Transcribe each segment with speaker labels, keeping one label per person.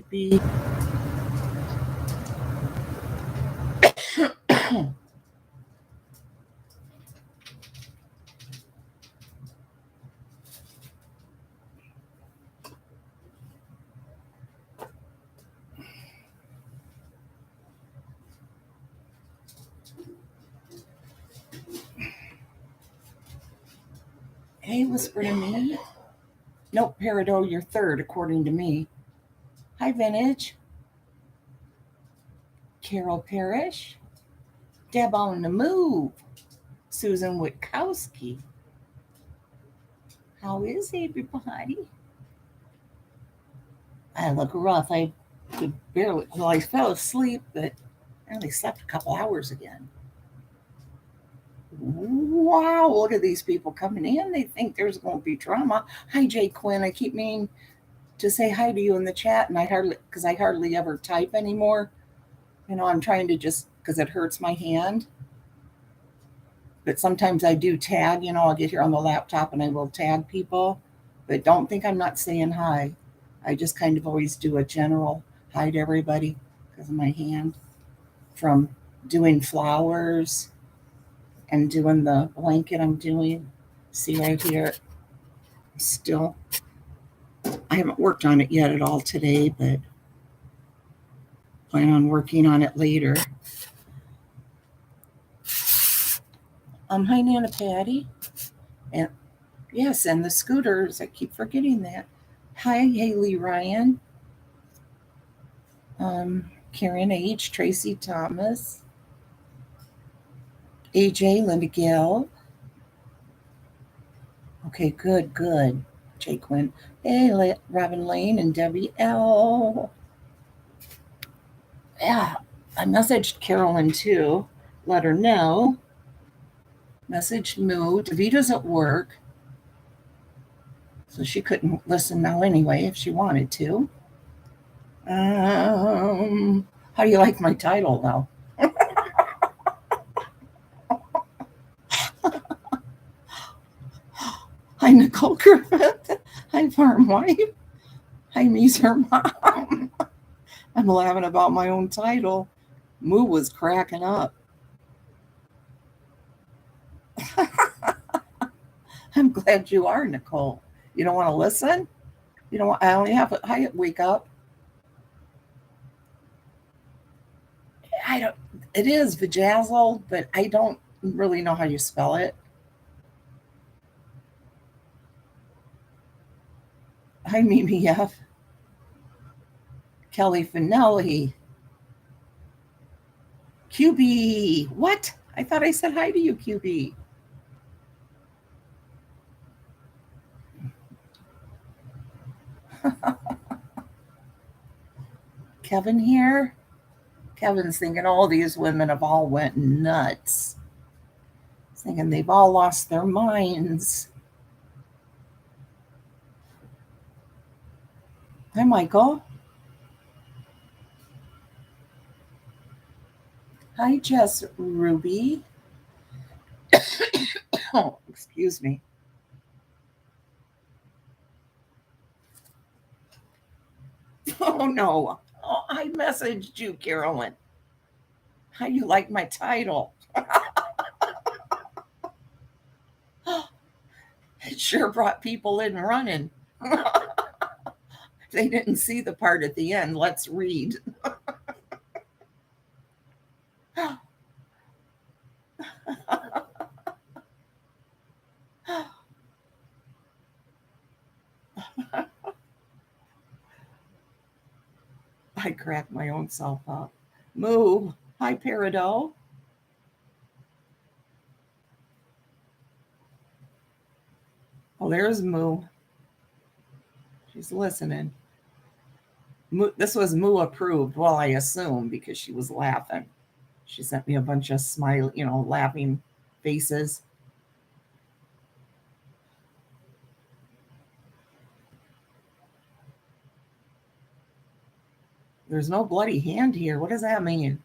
Speaker 1: beep, beep. Hey, whisper to me. Nope, Peridot, you're third, according to me. Hi, Vintage. Carol Parrish. Deb on the move. Susan Witkowski. How is everybody? I look rough. I could barely, well, I fell asleep, but I only slept a couple hours again. Wow, look at these people coming in. They think there's going to be drama. Hi, Jay Quinn. I keep meaning to say hi to you in the chat, and I hardly ever type anymore. I'm trying to just, because it hurts my hand. But sometimes I do tag, I'll get here on the laptop and I will tag people. But don't think I'm not saying hi. I just kind of always do a general hi to everybody because of my hand from doing flowers and doing the blanket I'm doing. See right here, still, I haven't worked on it yet at all today, but plan on working on it later. Hi, Nana Patty. And yes, and the scooters, I keep forgetting that. Hi, Haley Ryan. Karen H., Tracy Thomas, AJ, Linda Gill. Okay, good. Jay Quinn. Hey, Robin Lane and Debbie L. Yeah, I messaged Carolyn too. Let her know. Messaged Moo. Davita's at work, so she couldn't listen now anyway if she wanted to. How do you like my title, though? Hi, Nicole Griffith. Hi, Farm Wife. Hi, me's her mom. I'm laughing about my own title. Moo was cracking up. I'm glad you are, Nicole. You don't want to listen? You don't want, I only have hi, wake up. It is Vajazzled, but I don't really know how you spell it. Hi, Mimi F. Kelly Finelli. QB. What? I thought I said hi to you, QB. Kevin here. Kevin's thinking all these women have all went nuts. Thinking they've all lost their minds. Hi, Michael. Hi, Jess Ruby. Oh, excuse me. Oh, no. Oh, I messaged you, Carolyn. How you like my title? It sure brought people in running. They didn't see the part at the end. Let's read. I cracked my own self up. Moo. Hi, Peridot. Oh, there's Moo. She's listening. Moo, this was Moo approved. Well, I assume because she was laughing. She sent me a bunch of smile, laughing faces. There's no bloody hand here. What does that mean?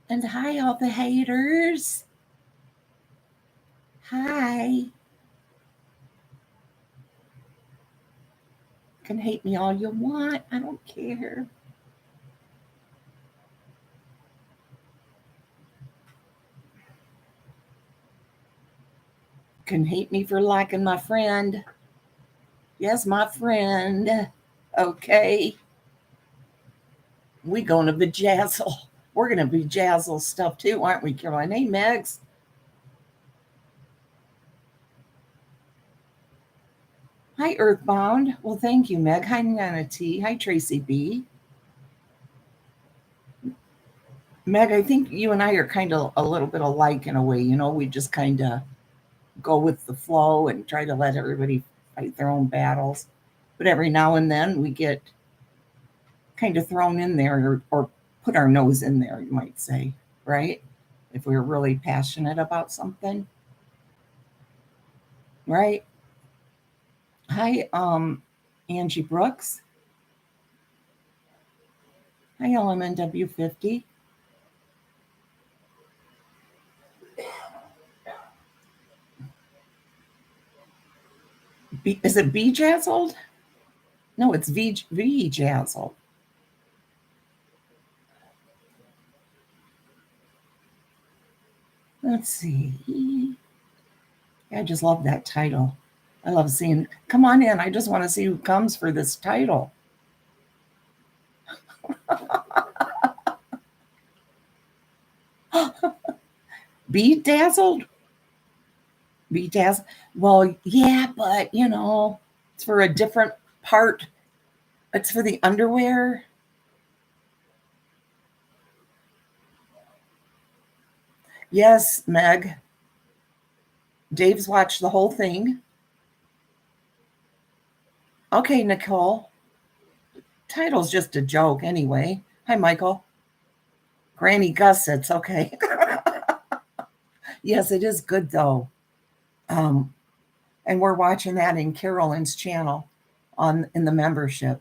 Speaker 1: And hi, all the haters. Hi. Can hate me all you want. I don't care. Can hate me for liking my friend. Yes, my friend. Okay. We gonna bejazzle. We're gonna bejazzle stuff too, aren't we, Caroline? Hey, Megs. Hi, Earthbound. Well, thank you, Meg. Hi, Nana T. Hi, Tracy B. Meg, I think you and I are kind of a little bit alike in a way. We just kind of go with the flow and try to let everybody fight their own battles. But every now and then we get kind of thrown in there or put our nose in there, you might say, right? If we're really passionate about something, right? Hi, Angie Brooks. Hi, LMNW50. Is it Jazzled? No, it's V Jazzled. Let's see. I just love that title. I love seeing. Come on in. I just want to see who comes for this title. Be dazzled? Be dazzled? Well, yeah, but it's for a different part. It's for the underwear. Yes, Meg. Dave's watched the whole thing. Okay, Nicole. Title's just a joke anyway. Hi, Michael. Granny Gussets. Okay. Yes, it is good though. Um, and we're watching that in Carolyn's channel in the membership.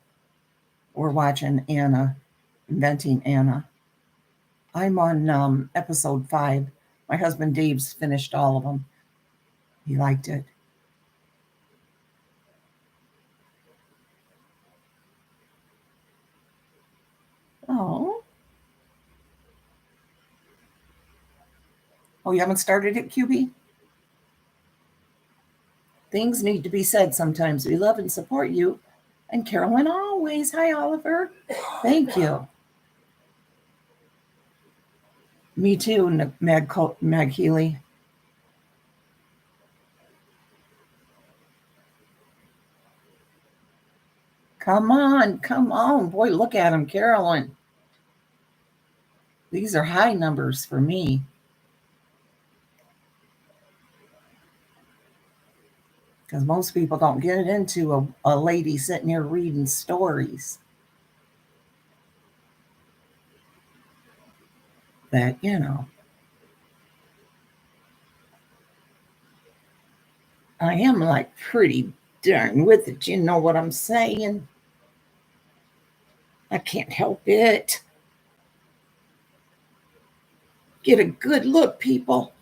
Speaker 1: We're watching Anna, Inventing Anna. I'm on episode 5. My husband Dave's finished all of them. He liked it. Oh. Oh, you haven't started it, QB? Things need to be said sometimes. We love and support you. And Carolyn always. Hi, Oliver. Thank you. Me too, Mag Healy. Come on, come on. Boy, look at him, Carolyn. These are high numbers for me. Because most people don't get into a lady sitting here reading stories. That, I am like pretty darn with it. You know what I'm saying? I can't help it. Get a good look, people.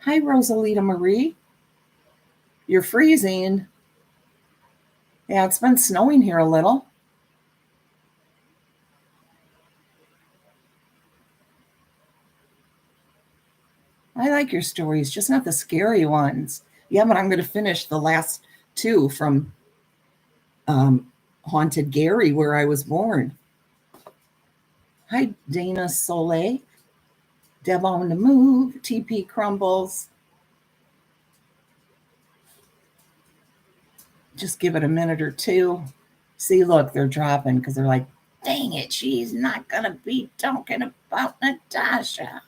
Speaker 1: Hi, Rosalita Marie. You're freezing. Yeah, it's been snowing here a little. I like your stories, just not the scary ones. Yeah, but I'm going to finish the last 2 from Haunted Gary, where I was born. Hi, Dana Soleil. Deb on the move. TP Crumbles. Just give it a minute or 2. See, look, they're dropping because they're like, dang it, she's not going to be talking about Natasha.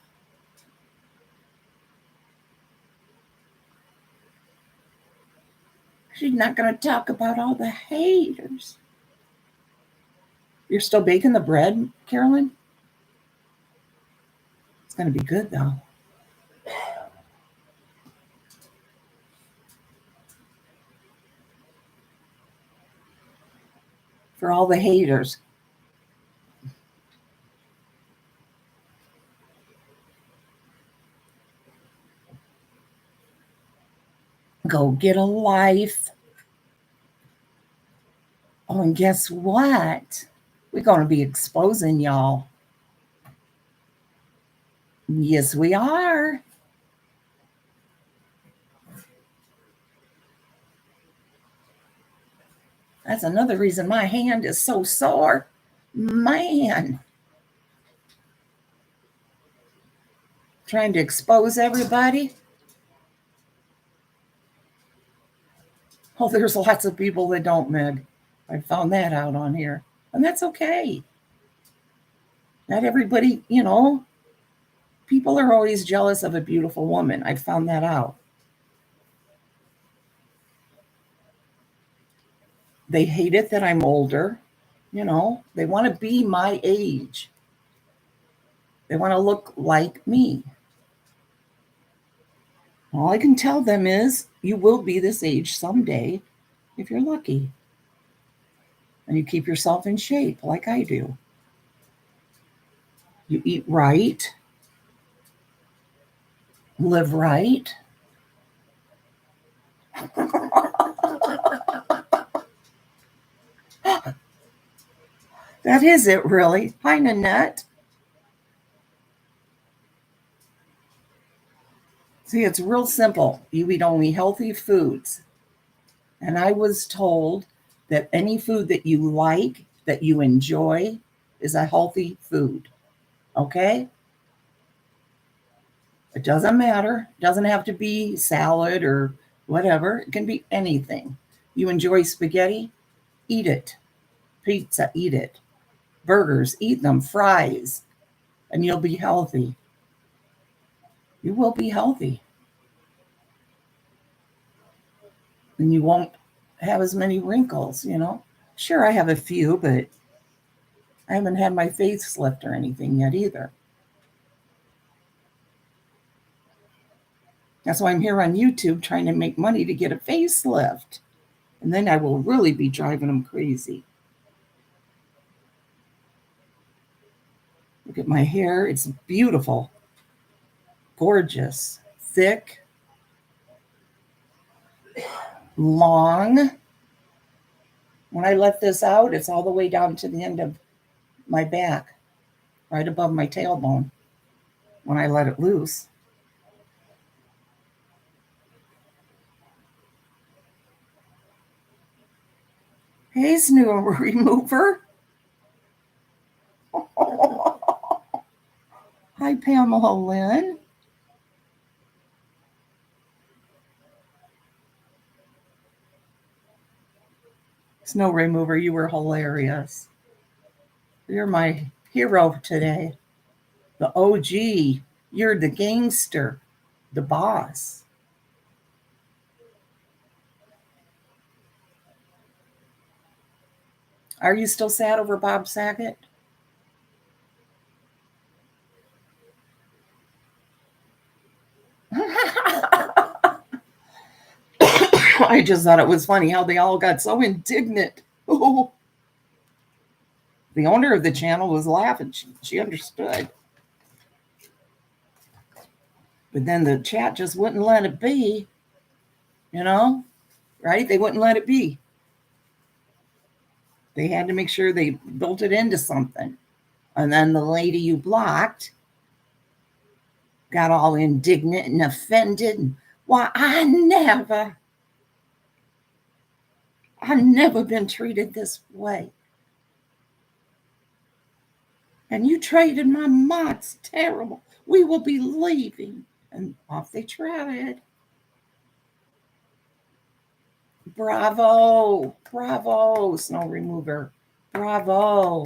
Speaker 1: She's not going to talk about all the haters. You're still baking the bread, Carolyn? It's going to be good, though. for all the haters. Go get a life. Oh, and guess what? We're going to be exposing y'all. Yes, we are. That's another reason my hand is so sore. Man. Trying to expose everybody. Oh, there's lots of people that don't, Meg. I found that out on here. And that's okay. Not everybody, people are always jealous of a beautiful woman. I found that out. They hate it that I'm older. They want to be my age. They want to look like me. All I can tell them is you will be this age someday if you're lucky. And you keep yourself in shape like I do. You eat right, live right. That is it, really. Hi, Nanette. See, it's real simple. You eat only healthy foods. And I was told that any food that you like, that you enjoy, is a healthy food. Okay? It doesn't matter. It doesn't have to be salad or whatever. It can be anything. You enjoy spaghetti? Eat it. Pizza? Eat it. Burgers? Eat them. Fries. And you'll be healthy. You will be healthy. And you won't have as many wrinkles, Sure, I have a few, but I haven't had my facelift or anything yet either. That's why I'm here on YouTube trying to make money to get a facelift. And then I will really be driving them crazy. Look at my hair. It's beautiful. Gorgeous. Thick. Long. When I let this out, it's all the way down to the end of my back, right above my tailbone when I let it loose. Hey, snow remover. Hi, Pamela Lynn. Snow remover, you were hilarious. You're my hero today. The OG. You're the gangster, the boss. Are you still sad over Bob Saget? I just thought it was funny how they all got so indignant. Oh. The owner of the channel was laughing. She understood. But then the chat just wouldn't let it be. Right? They wouldn't let it be. They had to make sure they built it into something. And then the lady you blocked got all indignant and offended. And, why, I've never been treated this way. And you traded my mom. It's terrible. We will be leaving. And off they trotted. Bravo. Bravo, snow remover. Bravo.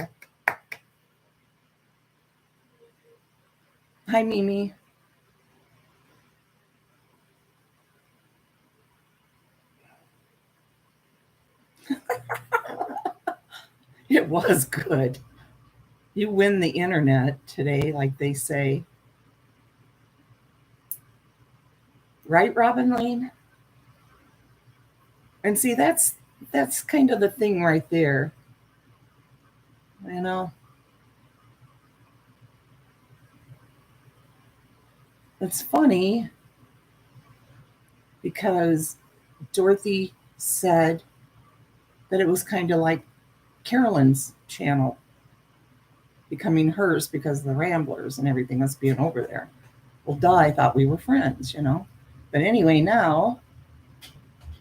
Speaker 1: Hi, Mimi. It was good. You win the internet today, like they say. Right, Robin Lane? And see, that's kind of the thing right there. You know, it's funny because Dorothy said that it was kind of like Carolyn's channel becoming hers because of the Ramblers and everything else being over there. Well, duh, I thought we were friends, you know. But anyway, now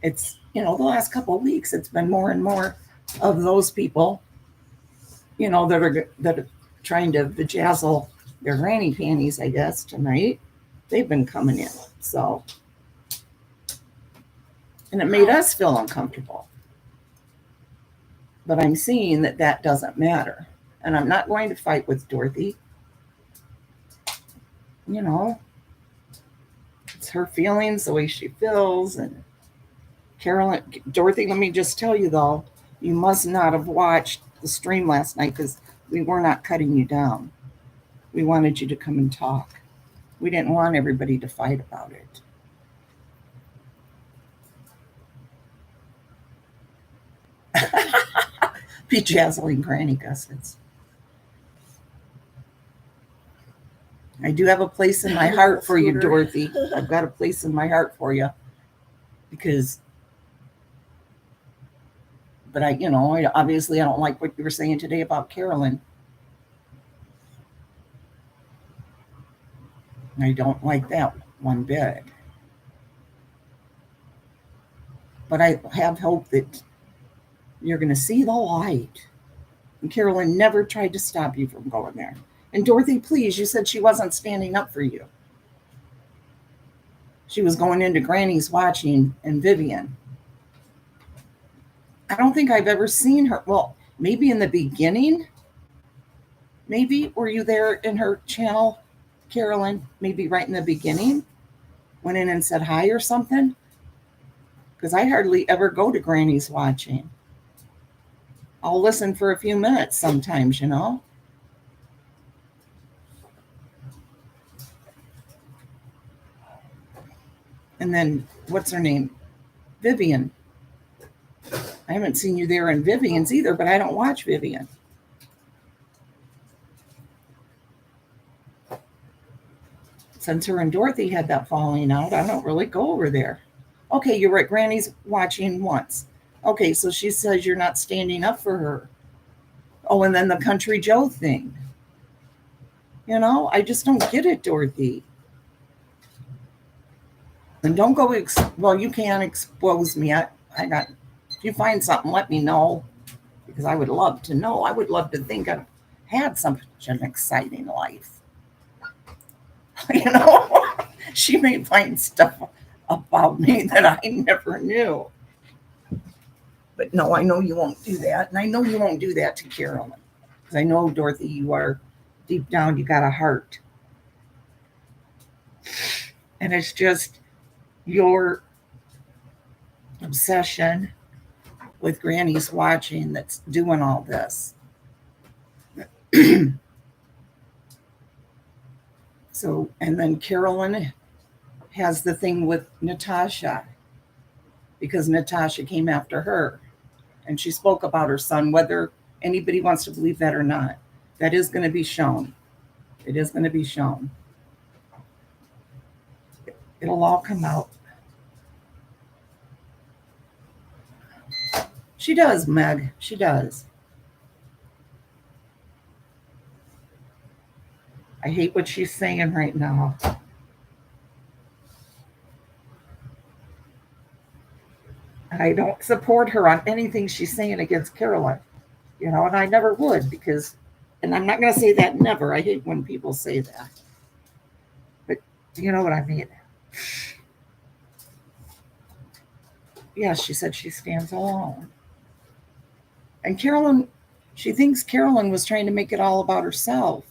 Speaker 1: it's, the last couple of weeks, it's been more and more of those people, that are trying to vajazzle their granny panties, I guess, tonight. They've been coming in. So, and it made us feel uncomfortable. But I'm seeing that that doesn't matter. And I'm not going to fight with Dorothy. You know, it's her feelings, the way she feels. And Carolyn, Dorothy, let me just tell you though, you must not have watched the stream last night because we were not cutting you down. We wanted you to come and talk. We didn't want everybody to fight about it. Bejazzling granny gussets. I do have a place in my heart for you, Dorothy. I've got a place in my heart for you because, but obviously I don't like what you were saying today about Carolyn. I don't like that one bit. But I have hope that you're going to see the light. And Carolyn never tried to stop you from going there. And Dorothy, please, you said she wasn't standing up for you. She was going into Granny's watching and Vivian. I don't think I've ever seen her. Well, maybe in the beginning. Maybe were you there in her channel, Carolyn? Maybe right in the beginning? Went in and said hi or something? Because I hardly ever go to Granny's watching. I'll listen for a few minutes sometimes, And then, what's her name? Vivian. I haven't seen you there in Vivian's either, but I don't watch Vivian. Since her and Dorothy had that falling out, I don't really go over there. Okay, you're right. Granny's watching once. Okay, so she says you're not standing up for her. Oh, and then the Country Joe thing. I just don't get it, Dorothy. And don't go, well, you can't expose me. I got, if you find something, let me know. Because I would love to know. I would love to think I've had such an exciting life. She may find stuff about me that I never knew. But no, I know you won't do that. And I know you won't do that to Carolyn. Because I know, Dorothy, you are deep down, you got a heart. And it's just your obsession with Granny's watching that's doing all this. So, and then Carolyn has the thing with Natasha because Natasha came after her and she spoke about her son, whether anybody wants to believe that or not. That is going to be shown. It is going to be shown. It'll all come out. She does, Meg. She does. I hate what she's saying right now. I don't support her on anything she's saying against Carolyn, and I never would because, and I'm not going to say that never. I hate when people say that. But you know what I mean. Yes, she said she stands alone. And Carolyn, she thinks Carolyn was trying to make it all about herself.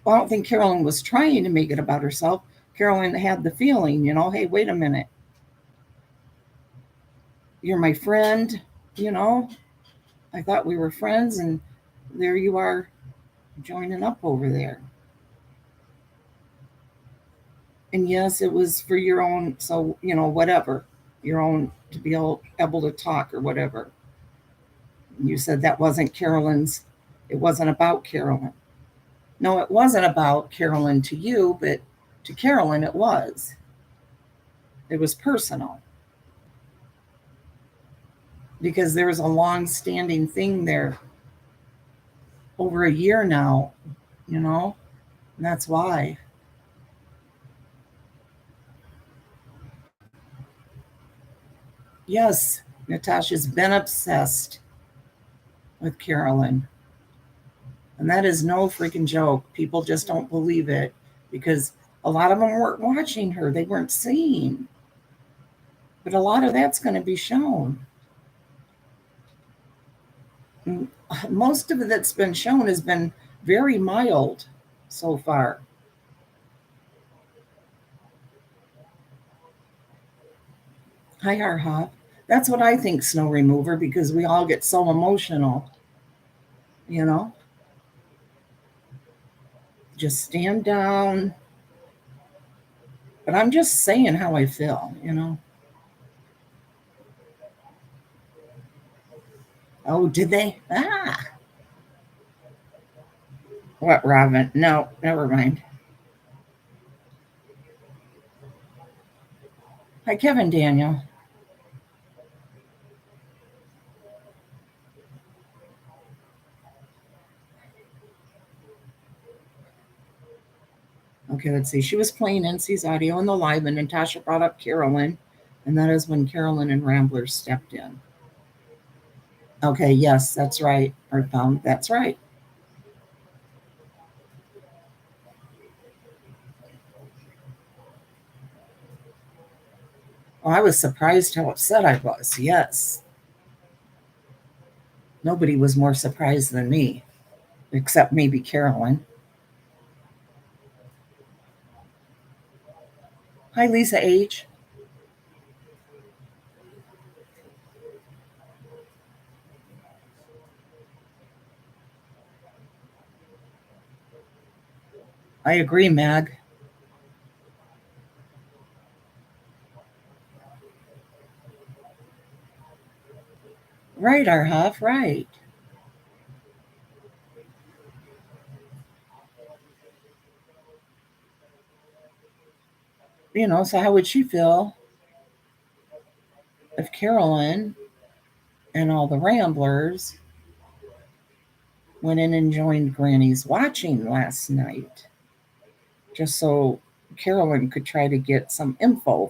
Speaker 1: Well, I don't think Carolyn was trying to make it about herself. Carolyn had the feeling, hey, wait a minute. You're my friend, I thought we were friends, and there you are joining up over there. And yes, it was for your own, so, whatever, your own, to be able to talk or whatever. You said that wasn't Carolyn's, it wasn't about Carolyn. No, it wasn't about Carolyn to you, but to Carolyn it was. It was personal because there was a long standing thing there over a year now, you know, and that's why. Yes, Natasha's been obsessed with Carolyn. And that is no freaking joke. People just don't believe it because a lot of them weren't watching her, they weren't seeing. But a lot of that's going to be shown. And most of it that's been shown has been very mild so far. Hi, Harha. That's what I think, snow remover, because we all get so emotional, you know? Just stand down. But I'm just saying how I feel, you know? Oh, did they? Ah, what, Robin? No, never mind. Hi, Kevin Daniel. Okay, let's see. She was playing NC's audio in the live, and Natasha brought up Carolyn, and that is when Carolyn and Ramblers stepped in. Okay, yes, that's right. Earthbound, that's right. Oh, I was surprised how upset I was. Yes. Nobody was more surprised than me, except maybe Carolyn. Hi, Lisa H. I agree, Mag. Right, Arhuff, right. You know, so how would she feel if Carolyn and all the Ramblers went in and joined Granny's watching last night just so Carolyn could try to get some info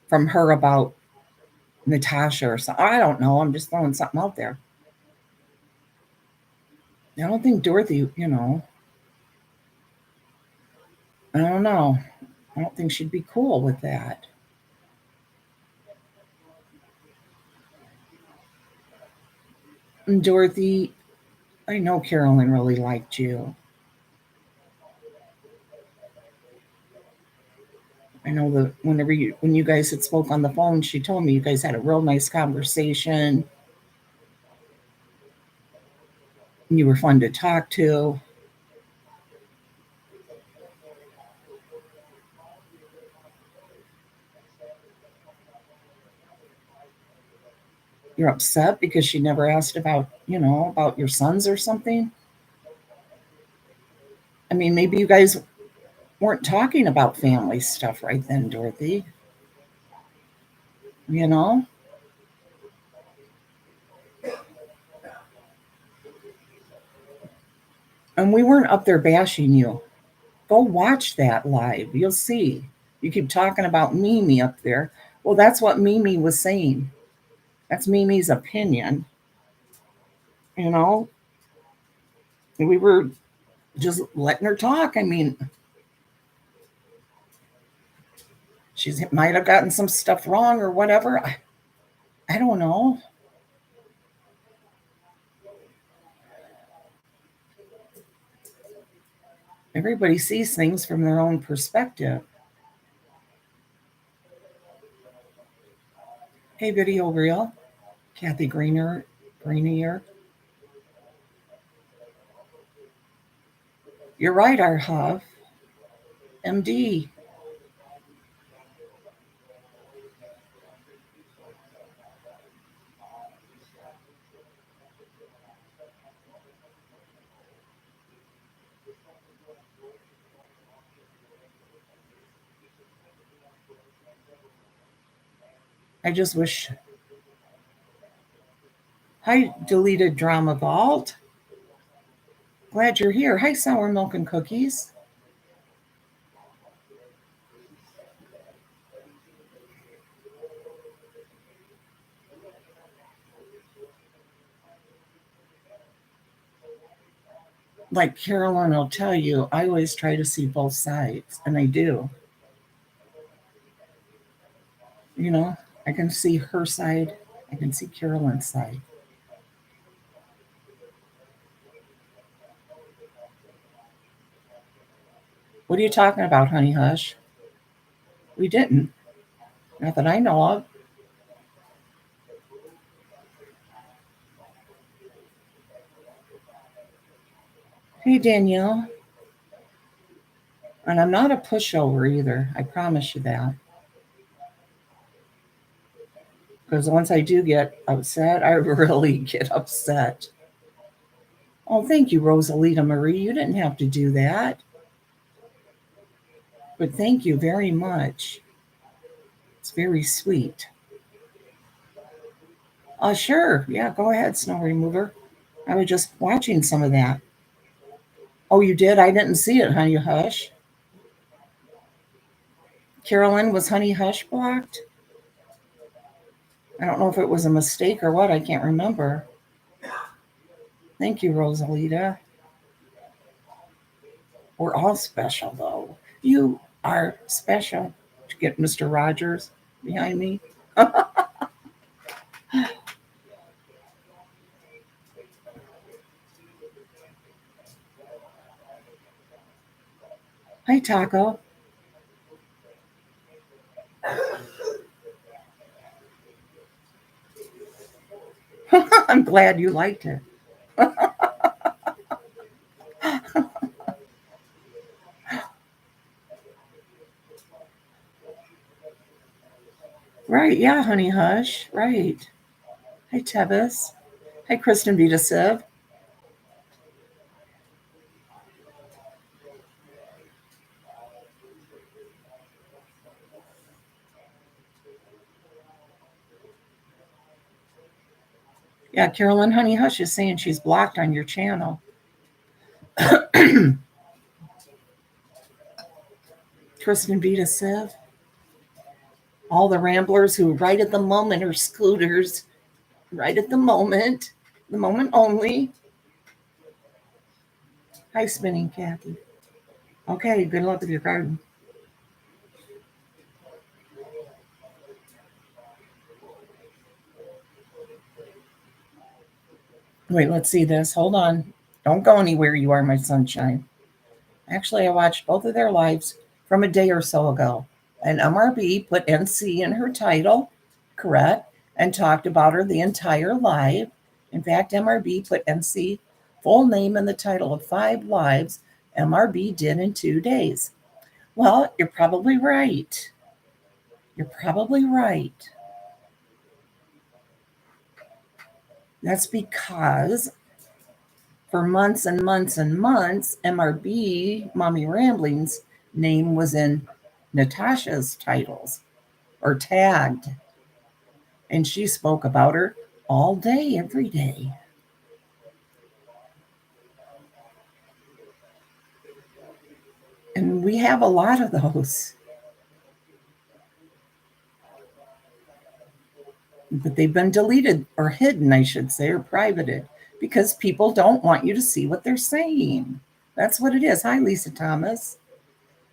Speaker 1: from her about Natasha or something. I don't know. I'm just throwing something out there. I don't think Dorothy, you know, I don't know. I don't think she'd be cool with that. And Dorothy, I know Carolyn really liked you. I know that when you guys had spoke on the phone, she told me you guys had a real nice conversation. You were fun to talk to. You're upset because she never asked about, you know, about your sons or something. I mean, maybe you guys weren't talking about family stuff right then, Dorothy. You know, and we weren't up there bashing you. Go watch that live. You'll see. You keep talking about Mimi up there. Well, that's what Mimi was saying. That's Mimi's opinion. You know, we were just letting her talk. I mean, she might have gotten some stuff wrong or whatever. I don't know. Everybody sees things from their own perspective. Hey, video reel. Kathy Greenier. You're right, Arhuff. MD. I just wish. Hi, deleted drama vault. Glad you're here. Hi, sour milk and cookies. Like Carolyn will tell you, I always try to see both sides, and I do. You know, I can see her side, I can see Carolyn's side. What are you talking about, honey hush? We didn't. Not that I know of. Hey, Danielle. And I'm not a pushover either. I promise you that. Because once I do get upset, I really get upset. Oh, thank you, Rosalita Marie. You didn't have to do that. But thank you very much. It's very sweet. Sure. Yeah, go ahead, Snow Remover. I was just watching some of that. Oh, you did? I didn't see it, Honey Hush. Carolyn, was Honey Hush blocked? I don't know if it was a mistake or what. I can't remember. Thank you, Rosalita. We're all special, though. You are special. To get Mr. Rogers behind me. Hi, Taco. I'm glad you liked it. Right, yeah, Honey Hush. Right. Hi, Tevis. Hi, Kristen Vita Siv. Yeah, Carolyn Honey Hush is saying she's blocked on your channel. Kristen Vita Siv. All the ramblers who right at the moment are scooters, right at the moment only. Hi, Spinning Kathy. Okay, good luck with your garden. Wait, let's see this. Hold on. Don't go anywhere. You are my sunshine. Actually, I watched both of their lives from a day or so ago. And MRB put NC in her title, correct, and talked about her the entire live. In fact, MRB put NC full name in the title of 5 lives MRB did in 2 days. Well, you're probably right. You're probably right. That's because for months and months and months, MRB, Mommy Ramblings, name was in Natasha's titles or tagged. And she spoke about her all day, every day. And we have a lot of those. But they've been deleted or hidden, I should say, or privated because people don't want you to see what they're saying. That's what it is. Hi, Lisa Thomas.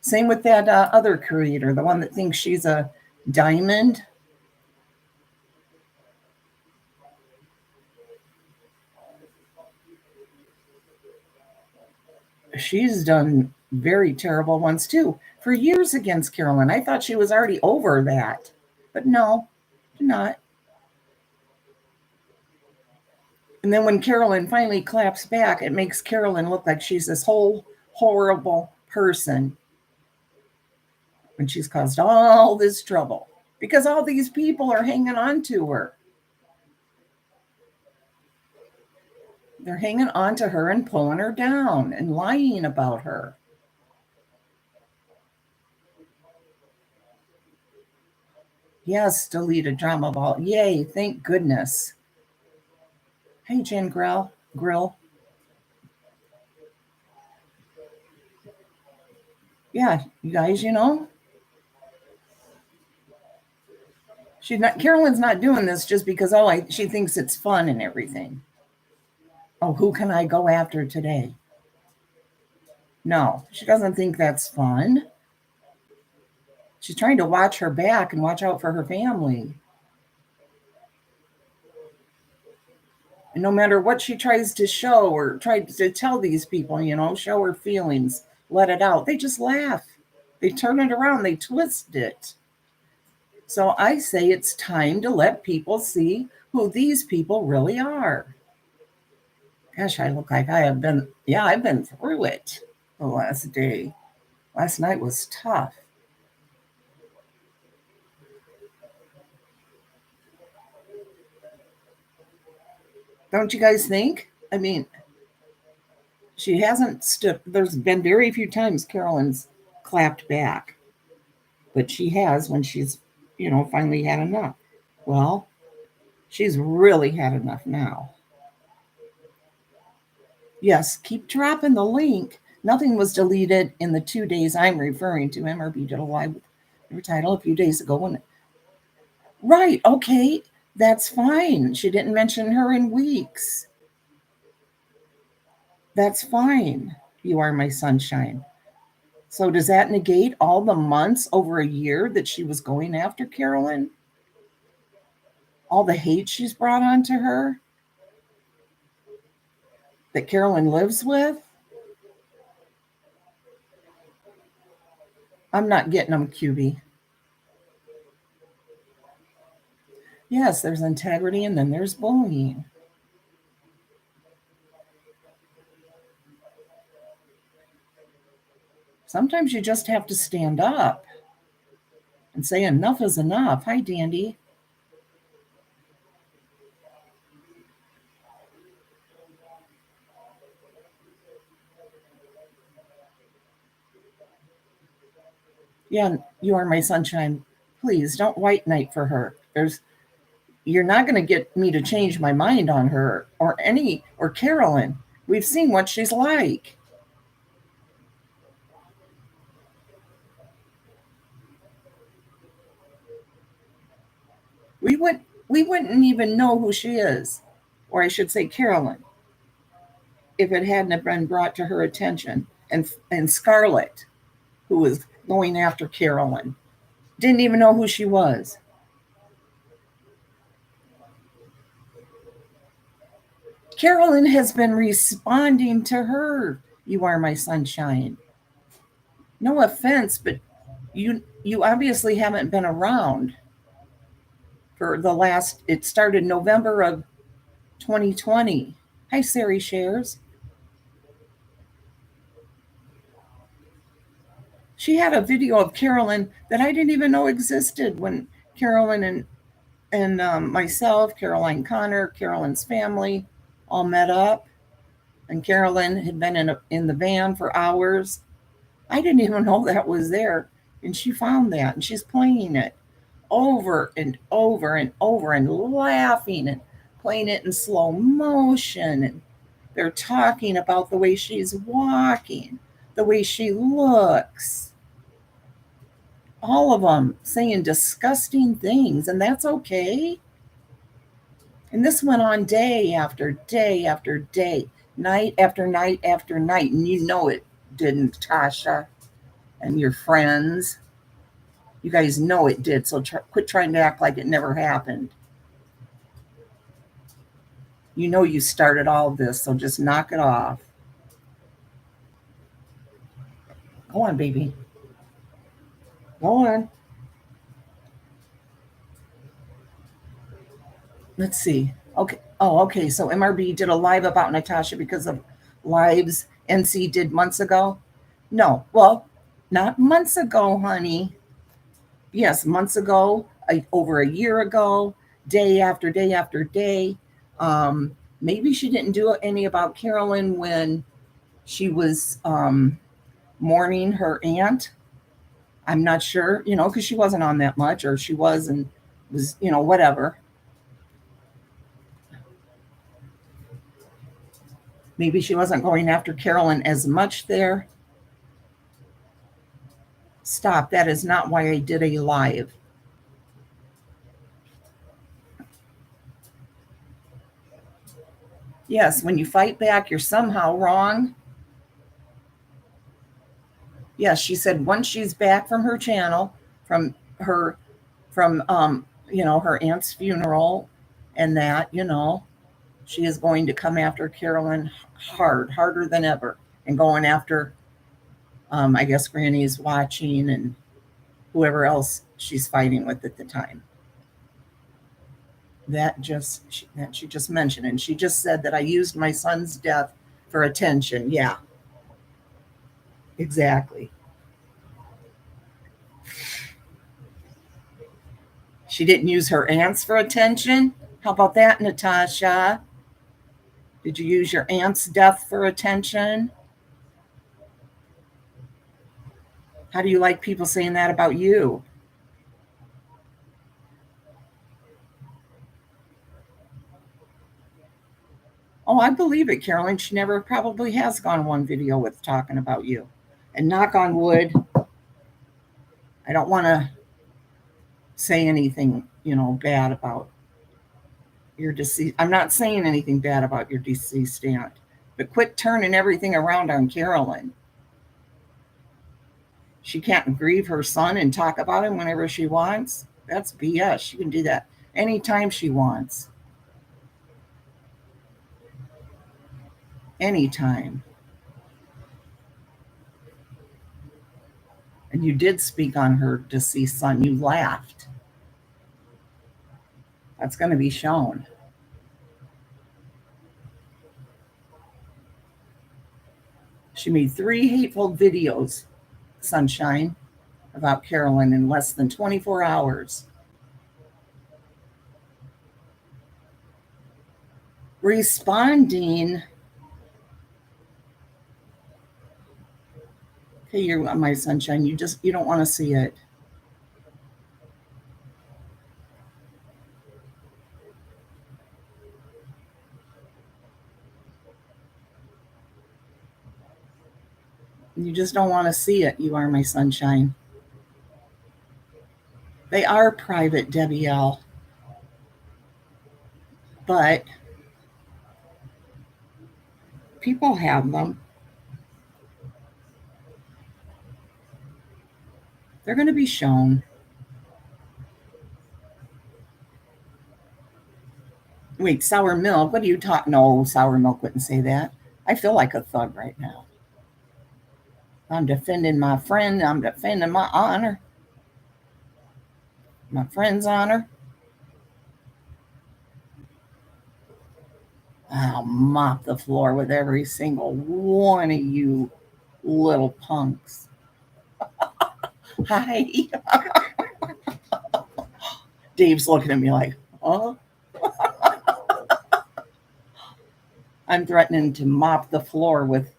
Speaker 1: Same with that other creator, the one that thinks she's a diamond. She's done very terrible ones too for years against Carolyn. I thought she was already over that, but no, not. And then when Carolyn finally claps back, it makes Carolyn look like she's this whole horrible person when she's caused all this trouble because all these people are hanging on to her. They're hanging on to her and pulling her down and lying about her. Yes, deleted drama ball. Yay, thank goodness. Hey, Jen Grill. Yeah, you guys, Carolyn's not doing this just because she thinks it's fun and everything. Oh, who can I go after today? No, she doesn't think that's fun. She's trying to watch her back and watch out for her family. And no matter what she tries to show or try to tell these people, show her feelings, let it out, they just laugh. They turn it around, they twist it. So I say it's time to let people see who these people really are. Gosh, I look like I've been through it the last day. Last night was tough. Don't you guys think? I mean, she hasn't there's been very few times Carolyn's clapped back, but she has when she's, finally had enough. Well, she's really had enough now. Yes, keep dropping the link. Nothing was deleted in the 2 days I'm referring to. MRB did a live with her title a few days ago. Right, okay, that's fine. She didn't mention her in weeks. That's fine. You are my sunshine. So does that negate all the months over a year that she was going after Carolyn? All the hate she's brought onto her? That Carolyn lives with? I'm not getting them, QB. Yes, there's integrity and then there's bullying. Sometimes you just have to stand up and say enough is enough. Hi, Dandy. Yeah, you are my sunshine. Please don't white knight for her. You're not going to get me to change my mind on her or Carolyn. We've seen what she's like. We wouldn't even know who she is, or I should say Carolyn, if it hadn't been brought to her attention. And Scarlett, who was going after Carolyn, didn't even know who she was. Carolyn has been responding to her. You are my sunshine. No offense, but you obviously haven't been around for it started November of 2020. Hi, Sari Shares. She had a video of Carolyn that I didn't even know existed when Carolyn and myself, Caroline Connor, Carolyn's family all met up. And Carolyn had been in the van for hours. I didn't even know that was there. And she found that and she's playing it over and over and over and laughing and playing it in slow motion. And they're talking about the way she's walking, the way she looks. All of them saying disgusting things, and that's okay. And this went on day after day after day, night after night after night. And you know it didn't, Natasha and your friends. You guys know it did. So quit trying to act like it never happened. You know you started all of this, so just knock it off. Go on, baby. Go on. Let's see. Okay. Oh, okay. So MRB did a live about Natasha because of lives NC did months ago. No, well, not months ago, honey. Yes, months ago, over a year ago, day after day after day. Maybe she didn't do any about Carolyn when she was mourning her aunt. I'm not sure, because she wasn't on that much, or she was, and was, whatever. Maybe she wasn't going after Carolyn as much there. Stop. That is not why I did a live. Yes, when you fight back, you're somehow wrong. Yes, she said once she's back from her channel, from her, from her aunt's funeral, and that, she is going to come after Carolyn harder than ever, and going after, I guess Granny's watching and whoever else she's fighting with at the time. That she just mentioned, and she just said that I used my son's death for attention. Yeah, exactly. She didn't use her aunts for attention. How about that, Natasha? Did you use your aunt's death for attention? How do you like people saying that about you? Oh, I believe it, Carolyn. She never probably has gone one video with talking about you. And knock on wood, I don't want to say anything, bad about your deceased. I'm not saying anything bad about your deceased aunt, but quit turning everything around on Carolyn. She can't grieve her son and talk about him whenever she wants. That's BS. She can do that anytime she wants. Anytime. And you did speak on her deceased son. You laughed. That's going to be shown. She made 3 hateful videos, Sunshine, about Carolyn in less than 24 hours. Responding. Okay, you're my sunshine. You don't want to see it. You just don't want to see it. You are my sunshine. They are private, Debbie L. But people have them. They're going to be shown. Wait, sour milk? What are you talking? No, sour milk wouldn't say that. I feel like a thug right now. I'm defending my friend. I'm defending my honor. My friend's honor. I'll mop the floor with every single one of you little punks. Hi. Dave's looking at me like, oh. I'm threatening to mop the floor with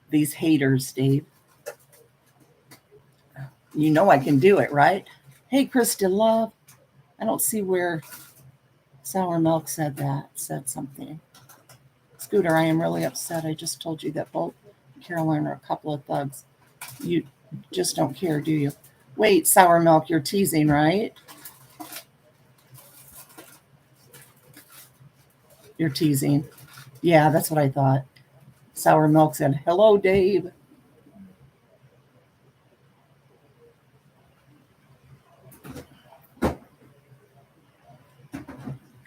Speaker 1: these haters, Dave. You know I can do it, right? Hey, Krista Love. I don't see where Sour Milk said something. Scooter, I am really upset. I just told you that both Carolyn are a couple of thugs. You just don't care, do you? Wait, Sour Milk, you're teasing, right? You're teasing. Yeah, that's what I thought. Sour Milk said, hello, Dave.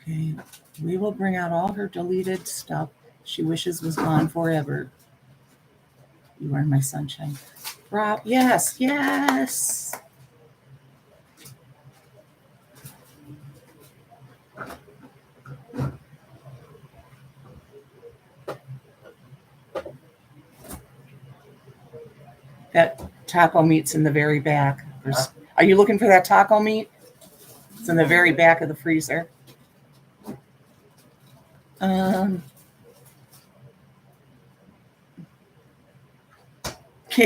Speaker 1: Okay, we will bring out all her deleted stuff she wishes was gone forever. You are my sunshine. Rob, yes, yes. That taco meat's in the very back. Are you looking for that taco meat? It's in the very back of the freezer. Okay,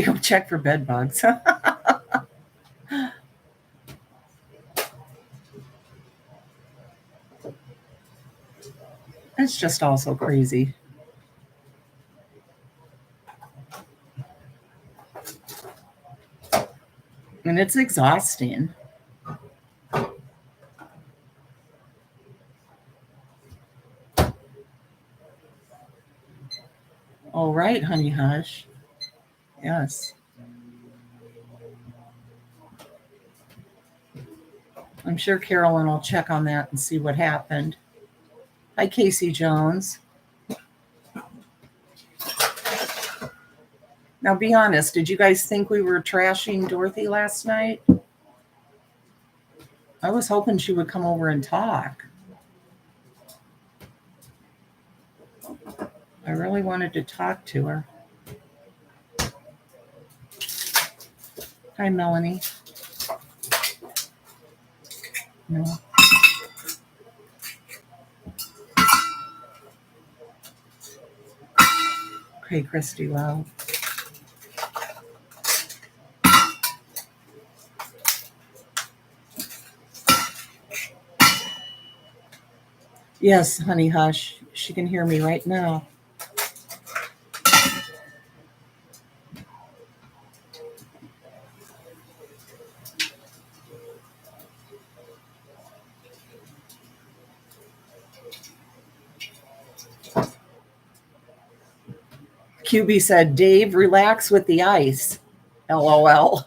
Speaker 1: go check for bed bugs. It's just all so crazy. And it's exhausting. All right, honey hush. Yes. I'm sure Carolyn will check on that and see what happened. Hi, Casey Jones. Now, be honest. Did you guys think we were trashing Dorothy last night? I was hoping she would come over and talk. I really wanted to talk to her. Hi, Melanie. No. Okay, Christy Love. Yes, honey hush. She can hear me right now. QB said, Dave, relax with the ice. LOL.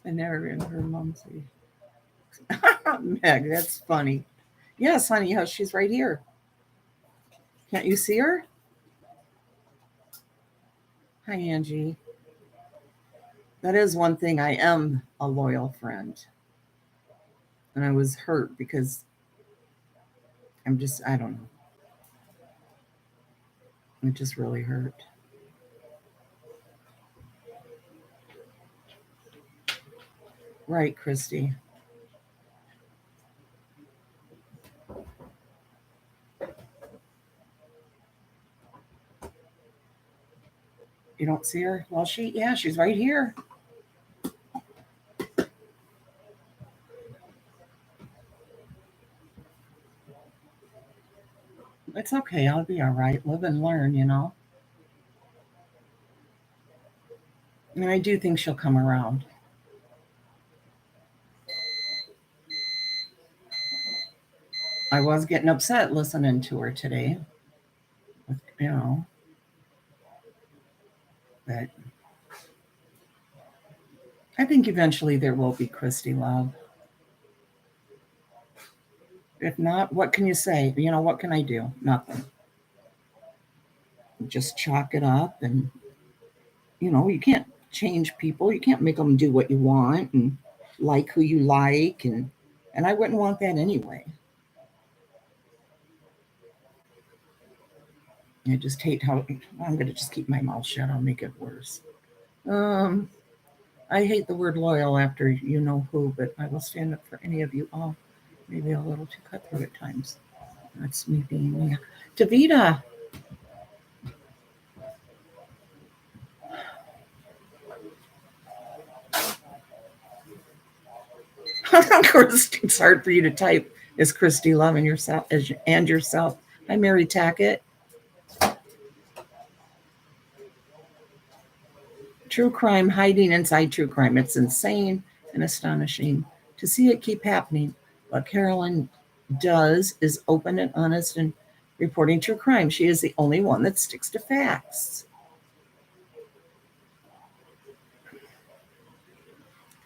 Speaker 1: I never even heard mom say. Meg, that's funny. Yes, honey, hush, she's right here. Can't you see her? Hi, Angie. That is one thing. I am a loyal friend. And I was hurt because I don't know. It just really hurt. Right, Christy. You don't see her? Well, she's right here. It's okay. I'll be all right. Live and learn, you know. And I do think she'll come around. I was getting upset listening to her today. You know. But I think eventually there will be Christy Love. If not, what can you say? You know, what can I do? Nothing. Just chalk it up and, you know, you can't change people. You can't make them do what you want and like who you like. And I wouldn't want that anyway. I just hate how I'm going to just keep my mouth shut. I'll make it worse. I hate the word loyal after you know who, but I will stand up for any of you all. Maybe a little too cutthroat at times. That's me being me. Davida. Christy, it's hard for you to type. Is Christy Love and yourself? Hi, Mary Tackett. True crime hiding inside true crime. It's insane and astonishing to see it keep happening. What Carolyn does is open and honest and reporting true crime. She is the only one that sticks to facts. I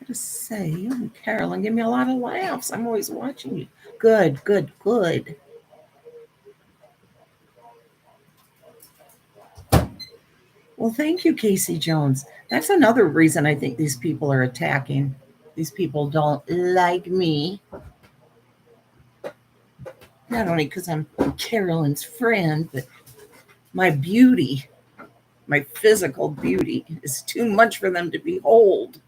Speaker 1: gotta say, you and Carolyn give me a lot of laughs. I'm always watching you. Good. Well, thank you, Casey Jones. That's another reason I think these people are attacking. These people don't like me. Not only because I'm Carolyn's friend, but my beauty, my physical beauty, is too much for them to behold.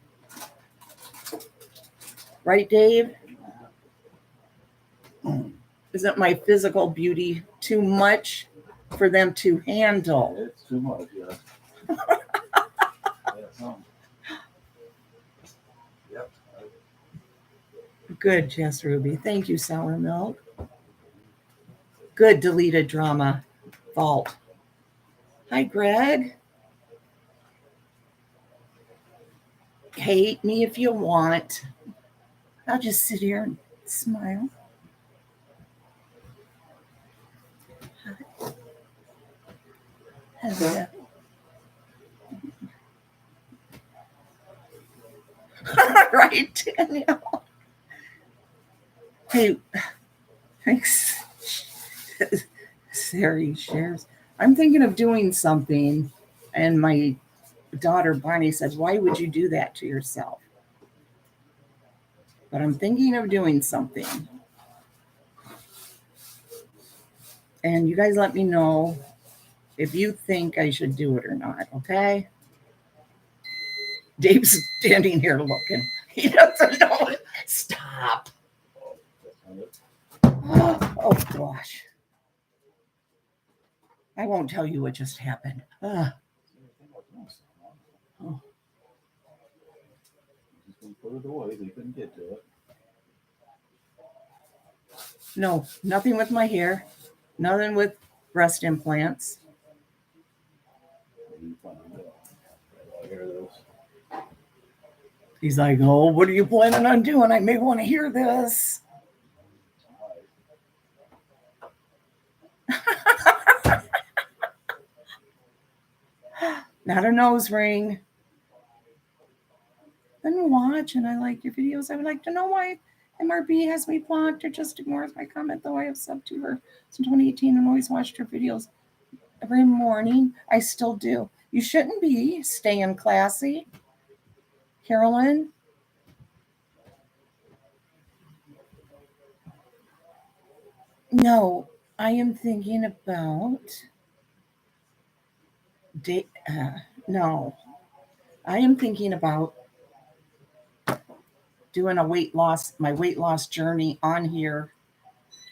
Speaker 1: Right, Dave? Isn't my physical beauty too much for them to handle?
Speaker 2: It's too much, yeah. Yep.
Speaker 1: Good, Jess Ruby. Thank you, Sour Milk. Good deleted drama vault. Hi, Greg. Hate me if you want. I'll just sit here and smile. Hello. Right, Danielle. Hey, thanks. Sari shares. I'm thinking of doing something, and my daughter Bonnie said, "Why would you do that to yourself?" But I'm thinking of doing something. And you guys let me know if you think I should do it or not, okay? Dave's standing here looking. He doesn't know it. Stop. Oh, gosh. I won't tell you what just happened. Oh.
Speaker 2: Put it away so you couldn't get to it.
Speaker 1: No, nothing with my hair. Nothing with breast implants. He's like, oh, what are you planning on doing? I may want to hear this. Not a nose ring. Been watching. I like your videos. I would like to know why MRB has me blocked or just ignores my comment, though I have subbed to her since 2018 and always watched her videos every morning. I still do. You shouldn't be staying classy. Carolyn? No, I am thinking about... no. I am thinking about doing my weight loss journey on here,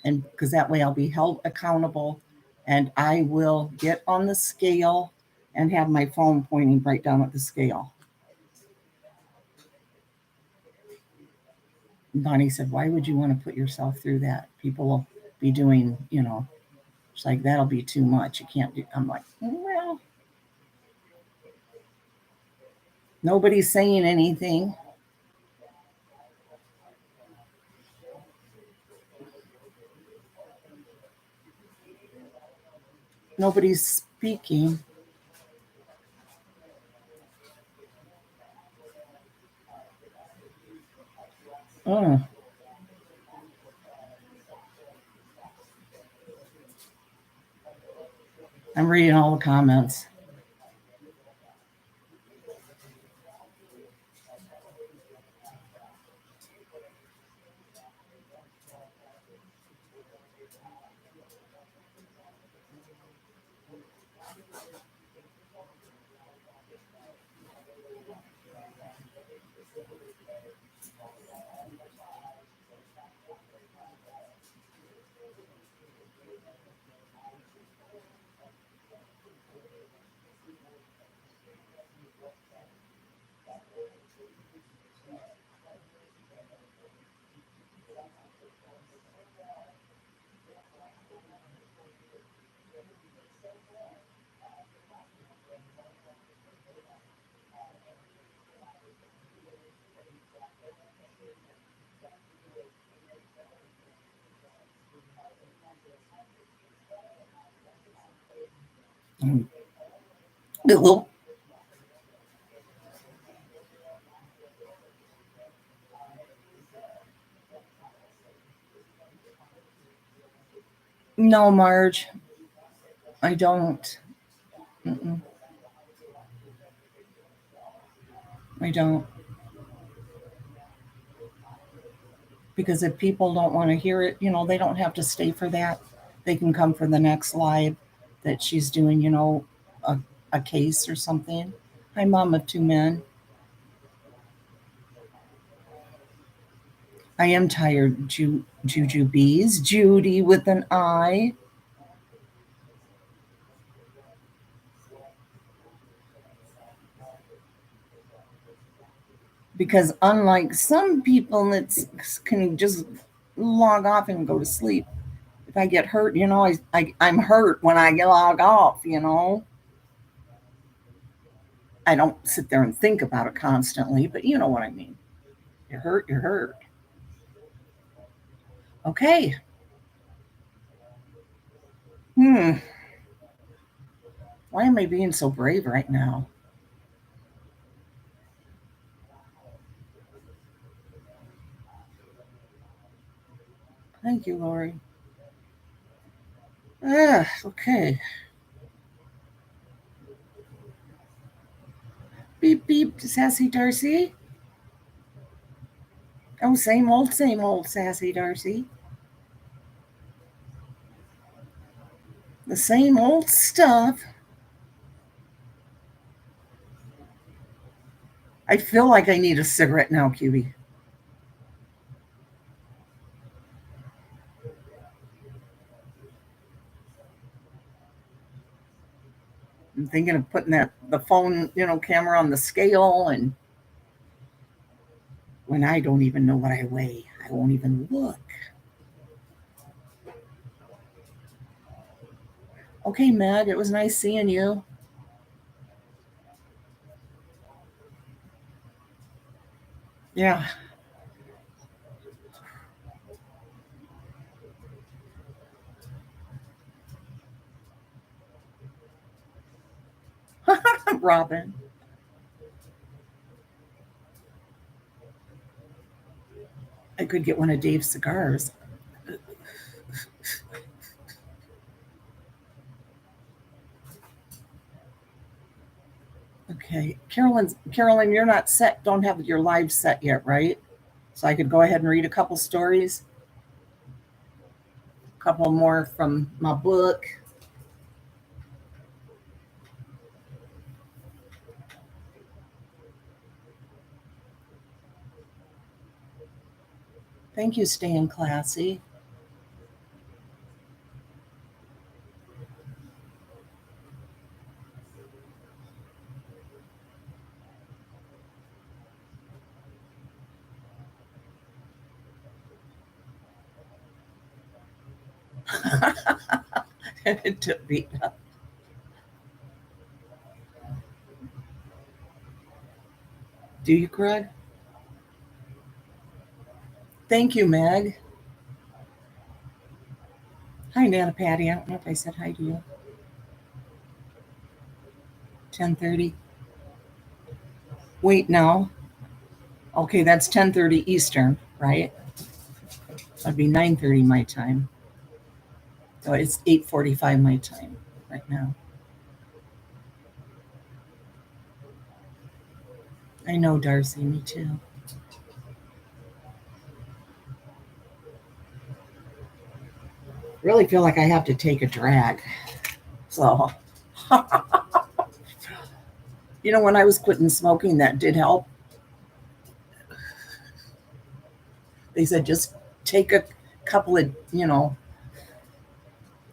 Speaker 1: and because that way I'll be held accountable, and I will get on the scale and have my phone pointing right down at the scale. Bonnie said, why would you want to put yourself through that? People will be doing, it's like, that'll be too much. You can't do. I'm like, well, nobody's saying anything. Nobody's speaking. Oh. I'm reading all the comments. Little. No, Marge. I don't. Mm-mm. I don't. Because if people don't want to hear it, they don't have to stay for that. They can come for the next live that she's doing, a case or something. Hi, mom of two men. I am tired, Juju Bees. Judy with an I. Because unlike some people that can just log off and go to sleep, if I get hurt, I'm hurt when I log off, I don't sit there and think about it constantly, but you know what I mean. You're hurt, you're hurt. Okay. Why am I being so brave right now? Thank you, Lori. Okay. Beep, beep, Sassy Darcy. Oh, same old Sassy Darcy. The same old stuff. I feel like I need a cigarette now, QB. I'm thinking of putting the phone, camera on the scale, and when I don't even know what I weigh, I won't even look. Okay, Meg, it was nice seeing you. Yeah. Robin. I could get one of Dave's cigars. Okay, Carolyn, you're not set. Don't have your live set yet, right? So I could go ahead and read a couple stories, a couple more from my book. Thank you, staying classy. It took me. Do you, Craig? Thank you, Meg. Hi, Nana Patty. I don't know if I said hi to you. 10:30. Wait, no. Okay, that's 10:30 Eastern, right? That'd be 9:30 my time. So it's 8:45 my time right now. I know, Darcy. Me too. Really feel like I have to take a drag. So, when I was quitting smoking, that did help. They said just take a couple of,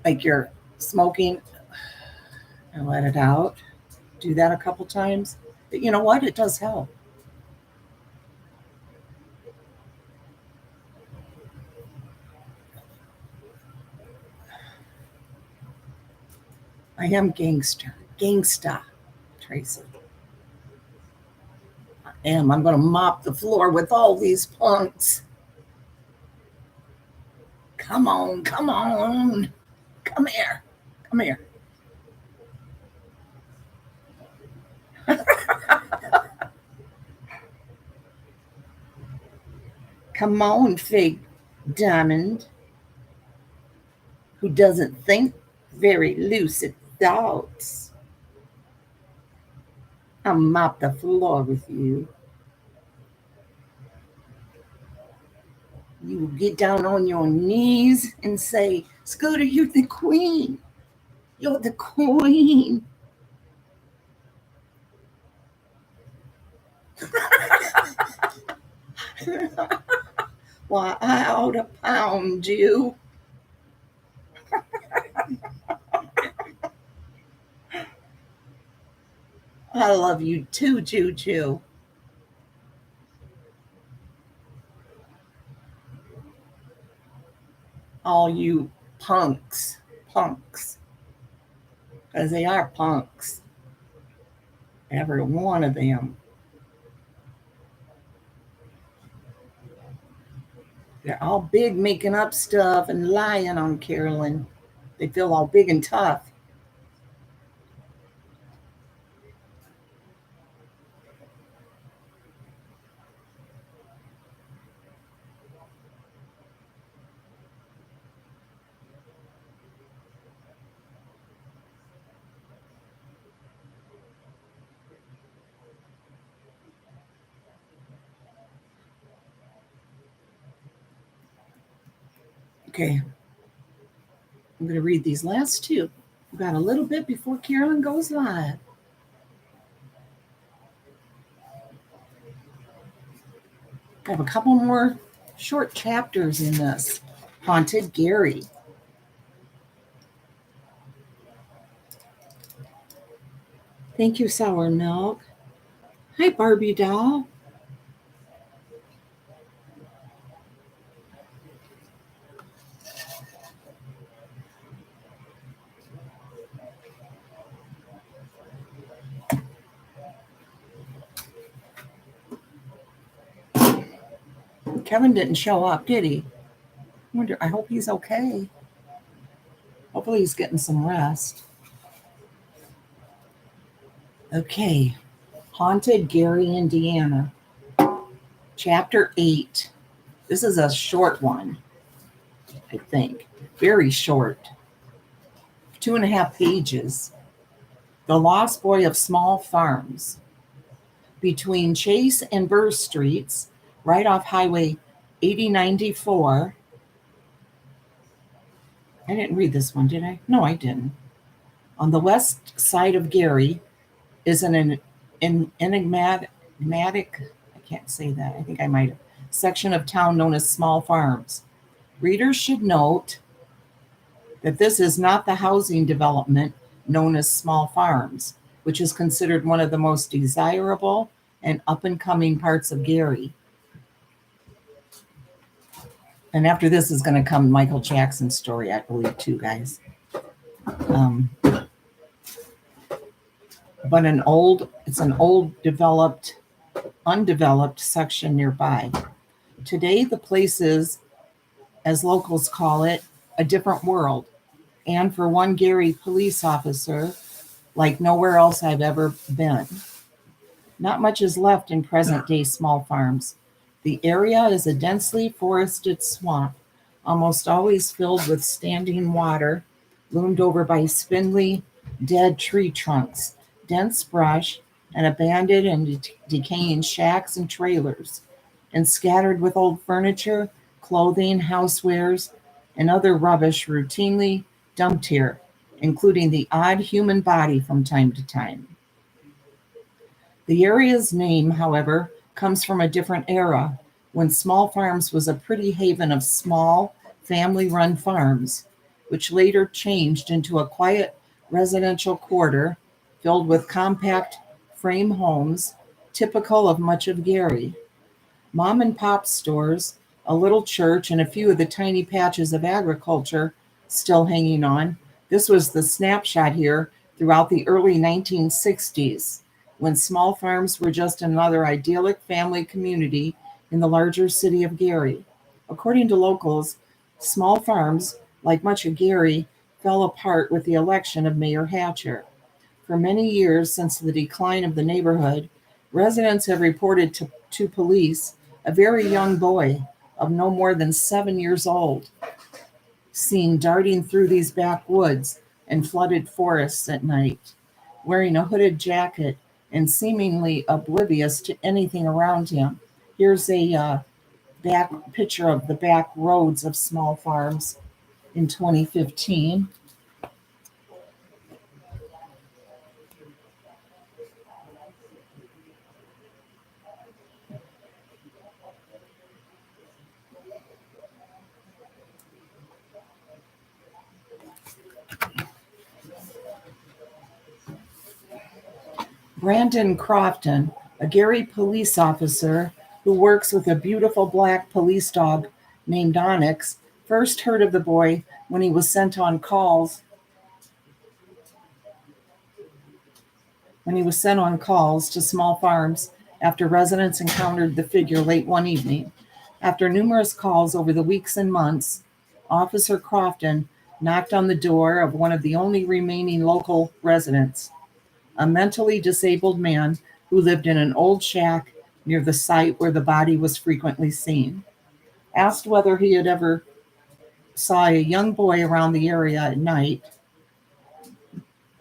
Speaker 1: like you're smoking and let it out. Do that a couple times. But you know what? It does help. I am gangsta, Tracy. I am. I'm going to mop the floor with all these punks. Come on, come on. Come here. Come here. Come on, fake diamond, who doesn't think very lucid thoughts. I'll mop the floor with you. You will get down on your knees and say, Scooter, you're the queen. You're the queen. Why, I ought to pound you. I love you too, Choo Choo. all you punks, because they are punks, every one of them. They're all big, making up stuff and lying on Carolyn. They feel all big and tough. Okay, I'm going to read these last two. We've got a little bit before Carolyn goes live. I have a couple more short chapters in this. Haunted Gary. Thank you, Sour Milk. Hi, Barbie doll. Kevin didn't show up, did he? I hope he's okay. Hopefully he's getting some rest. Okay. Haunted Gary, Indiana. Chapter 8. This is a short one, I think. Very short. 2.5 pages. The Lost Boy of Small Farms. Between Chase and Burr Streets, right off Highway 8094. I didn't read this one, did I? No, I didn't. On the west side of Gary is an enigmatic, I can't say that, I think I might have, section of town known as Small Farms. Readers should note that this is not the housing development known as Small Farms, which is considered one of the most desirable and up-and-coming parts of Gary. And after this is going to come Michael Jackson's story, I believe, too, guys. But it's an old undeveloped section nearby. Today, the place is, as locals call it, a different world. And for one Gary police officer, like nowhere else I've ever been. Not much is left in present-day Small Farms. The area is a densely forested swamp, almost always filled with standing water, loomed over by spindly, dead tree trunks, dense brush, and abandoned and decaying shacks and trailers, and scattered with old furniture, clothing, housewares, and other rubbish routinely dumped here, including the odd human body from time to time. The area's name, however, comes from a different era, when Small Farms was a pretty haven of small, family-run farms, which later changed into a quiet residential quarter filled with compact frame homes, typical of much of Gary. Mom-and-pop stores, a little church, and a few of the tiny patches of agriculture still hanging on. This was the snapshot here throughout the early 1960s, when Small Farms were just another idyllic family community in the larger city of Gary. According to locals, Small Farms, like much of Gary, fell apart with the election of Mayor Hatcher. For many years since the decline of the neighborhood, residents have reported to police a very young boy of no more than 7 years old, seen darting through these backwoods and flooded forests at night, wearing a hooded jacket and seemingly oblivious to anything around him. Here's a back picture of the back roads of Small Farms in 2015. Brandon Crofton, a Gary police officer who works with a beautiful black police dog named Onyx, First heard of the boy when he was sent on calls to small farms after residents encountered the figure late one evening. After numerous calls over the weeks and months, Officer Crofton knocked on the door of one of the only remaining local residents, a mentally disabled man who lived in an old shack near the site where the body was frequently seen. Asked whether he had ever saw a young boy around the area at night,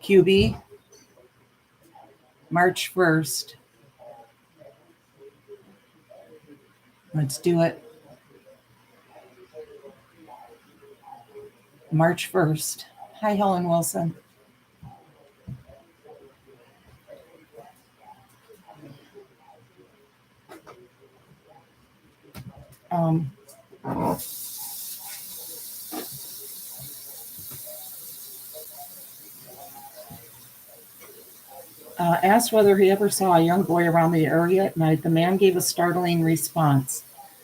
Speaker 1: QB, March 1st. Let's do it. March 1st. Hi, Helen Wilson. Asked whether he ever saw a young boy around the area at night, the man gave a startling response.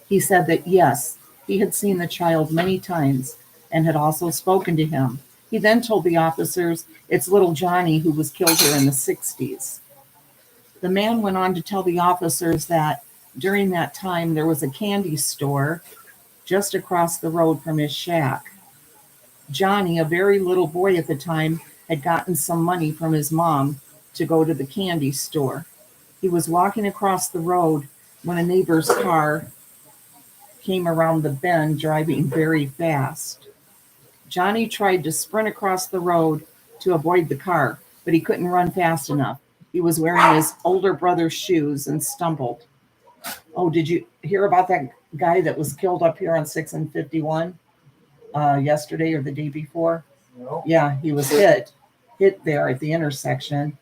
Speaker 1: He said that yes, he had seen the child many times and had also spoken to him. He then told the officers it's little Johnny who was killed here in the 60s. The man went on to tell the officers that during that time there was a candy store just across the road from his shack. Johnny, a very little boy at the time, had gotten some money from his mom to go to the candy store. He was walking across the road when a neighbor's car came around the bend driving very fast. Johnny tried to sprint across the road to avoid the car, but he couldn't run fast enough. He was wearing his older brother's shoes and stumbled. Oh, did you hear about that guy that was killed up here on 6 and 51 yesterday or the day before?
Speaker 2: No.
Speaker 1: Yeah, he was hit there at the intersection,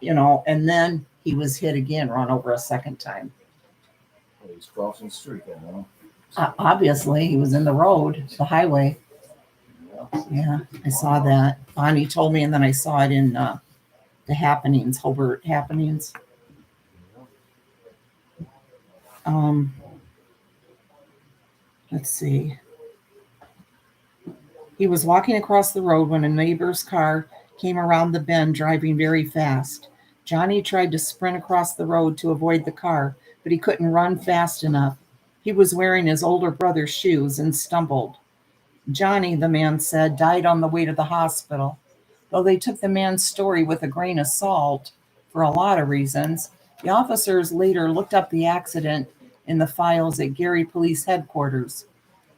Speaker 1: and then he was hit again, run over a second time.
Speaker 2: Well, he's crossing the street, I know.
Speaker 1: Obviously, he was in the road, the highway.
Speaker 2: Yeah.
Speaker 1: Yeah, I saw that. Bonnie told me, and then I saw it in the happenings, Hobart happenings. Let's see. He was walking across the road when a neighbor's car came around the bend driving very fast. Johnny tried to sprint across the road to avoid the car, but he couldn't run fast enough. He was wearing his older brother's shoes and stumbled. Johnny, the man said, died on the way to the hospital. Though they took the man's story with a grain of salt for a lot of reasons, the officers later looked up the accident in the files at Gary Police Headquarters.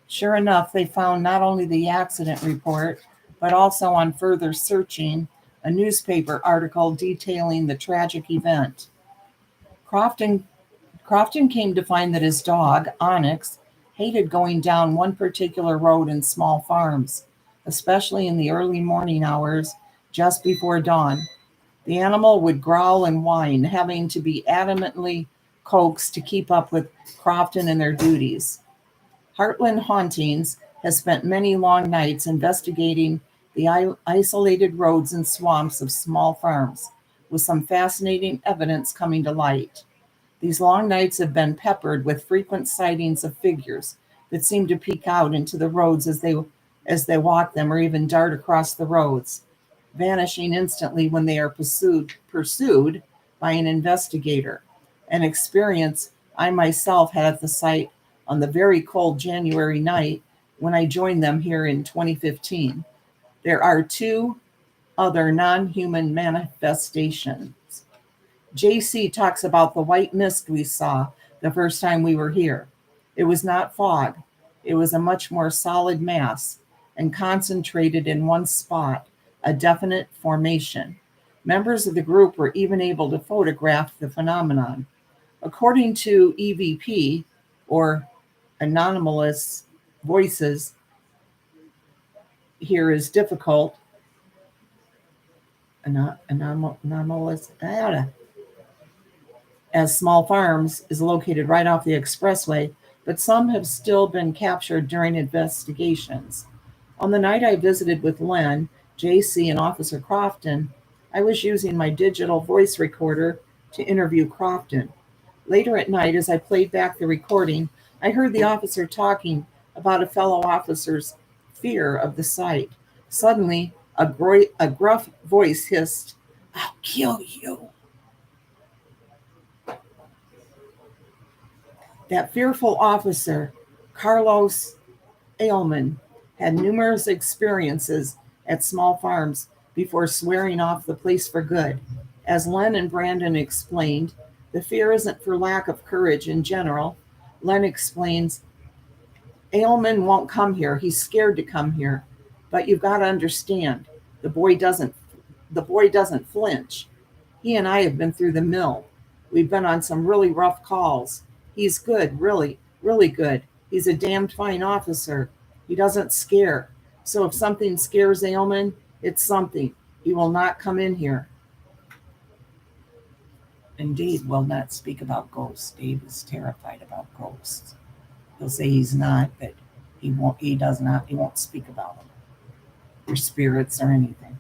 Speaker 1: Sure enough, they found not only the accident report, but also on further searching, a newspaper article detailing the tragic event. Crofton came to find that his dog, Onyx, hated going down one particular road in small farms, especially in the early morning hours just before dawn. The animal would growl and whine, having to be adamantly coaxed to keep up with Crofton and their duties. Heartland Hauntings has spent many long nights investigating the isolated roads and swamps of small farms, with some fascinating evidence coming to light. These long nights have been peppered with frequent sightings of figures that seem to peek out into the roads as they walk them or even dart across the roads, vanishing instantly when they are pursued by an investigator, an experience I myself had at the site on the very cold January night when I joined them here in 2015. There are two other non-human manifestations. JC talks about the white mist we saw the first time we were here. It was not fog. It was a much more solid mass and concentrated in one spot, a definite formation. Members of the group were even able to photograph the phenomenon. According to EVP, or anomalous voices, here is difficult. Anomalous, as Small Farms is located right off the expressway, but some have still been captured during investigations. On the night I visited with Len, JC, and Officer Crofton, I was using my digital voice recorder to interview Crofton. Later at night, as I played back the recording, I heard the officer talking about a fellow officer's fear of the sight. Suddenly, a gruff voice hissed, "I'll kill you." That fearful officer, Carlos Ailman, had numerous experiences at small farms before swearing off the place for good. As Len and Brandon explained, the fear isn't for lack of courage in general. Len explains, Ailman won't come here. He's scared to come here. But you've got to understand, the boy doesn't the boy doesn't flinch. He and I have been through the mill. We've been on some really rough calls. He's good, really, really good. He's a damned fine officer. He doesn't scare. So if something scares Ailman, it's something. He will not come in here. Indeed, will not speak about ghosts. Dave is terrified about ghosts. He'll say he's not, but he won't speak about them or spirits or anything.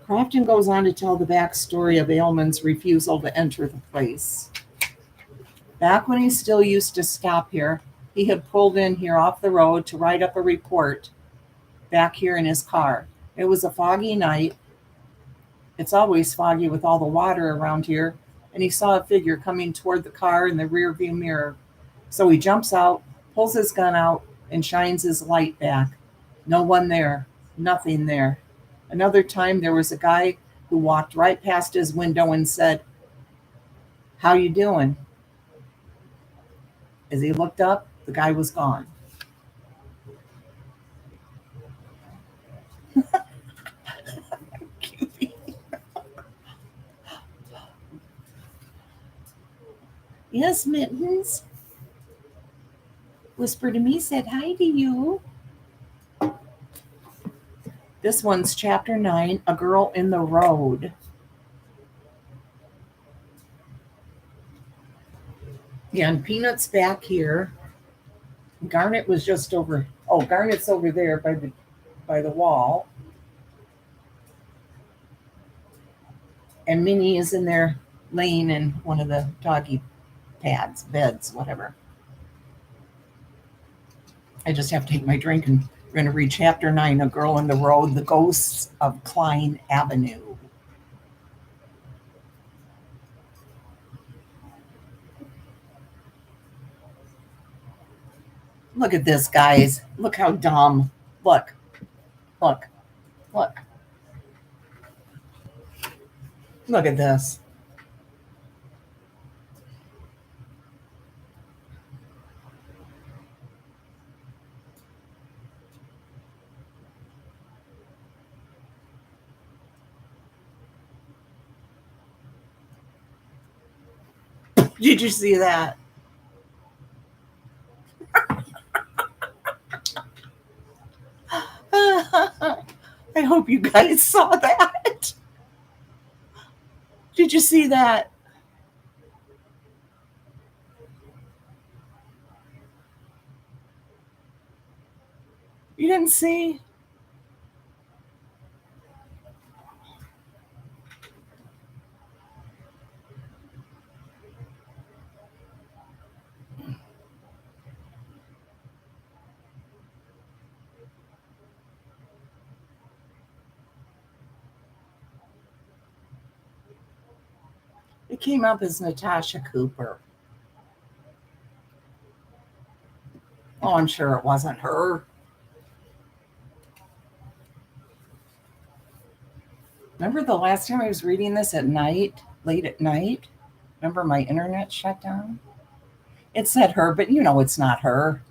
Speaker 1: Crofton goes on to tell the backstory of Ailman's refusal to enter the place. Back when he still used to stop here, he had pulled in here off the road to write up a report back here in his car. It was a foggy night. It's always foggy with all the water around here, and he saw a figure coming toward the car in the rearview mirror. So he jumps out, pulls his gun out, and shines his light back. No one there, nothing there. Another time there was a guy who walked right past his window and said, "How you doing?" As he looked up, the guy was gone. Yes, Mittens. Whisper to me, said hi to you. This one's chapter 9, A Girl in the Road. Yeah, and Peanut's back here. Garnet was just over. Oh, Garnet's over there by the wall. And Minnie is in there laying in one of the doggy pads, beds, whatever. I just have to take my drink, and we're going to read chapter 9, A Girl in the Road, The Ghosts of Klein Avenue. Look at this, guys. Look how dumb. Look. Look. Look. Look at this. Did you see that? I hope you guys saw that. Did you see that? You didn't see? It came up as Natasha Cooper. Oh, I'm sure it wasn't her. Remember the last time I was reading this at night, late at night? Remember my internet shut down? It said her, but you know it's not her.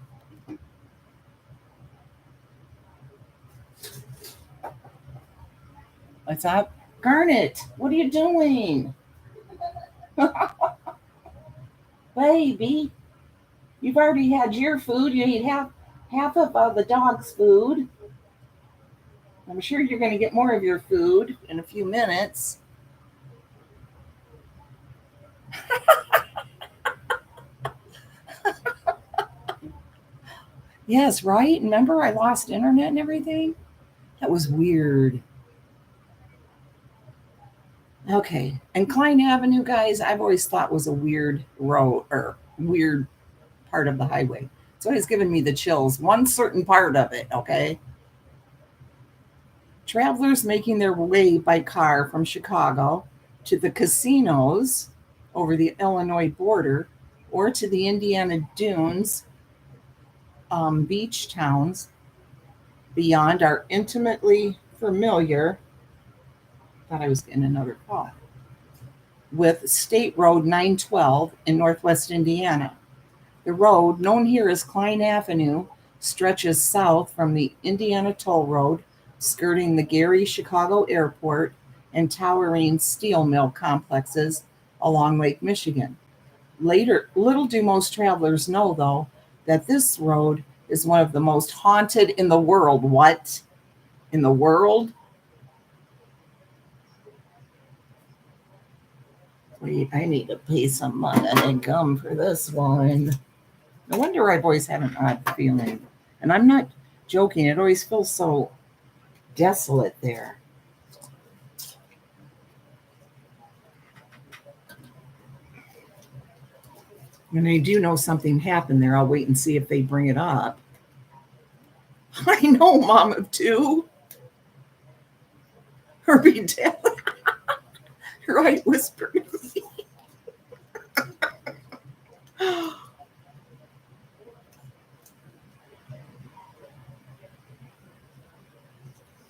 Speaker 1: What's up? Garnet, what are you doing? Baby, you've already had your food. You ate half of the dog's food. I'm sure you're going to get more of your food in a few minutes. Yes, right? Remember I lost internet and everything? That was weird. Okay. And Klein Avenue, guys, I've always thought was a weird road or weird part of the highway. It's It's always giving me the chills. One certain part of it, okay? Travelers making their way by car from Chicago to the casinos over the Illinois border or to the Indiana dunes, beach towns beyond are intimately familiar. Thought I was getting another call. With State Road 912 in northwest Indiana. The road, known here as Klein Avenue, stretches south from the Indiana Toll Road, skirting the Gary Chicago Airport and towering steel mill complexes along Lake Michigan. Little do most travelers know, though, that this road is one of the most haunted in the world. What? In the world? Wait, I need to pay some money and come for this one. No wonder I've always had an odd feeling. And I'm not joking. It always feels so desolate there. When I do know something happened there, I'll wait and see if they bring it up. I know, Mom of Two. Herbie Dad. Right, whispered me.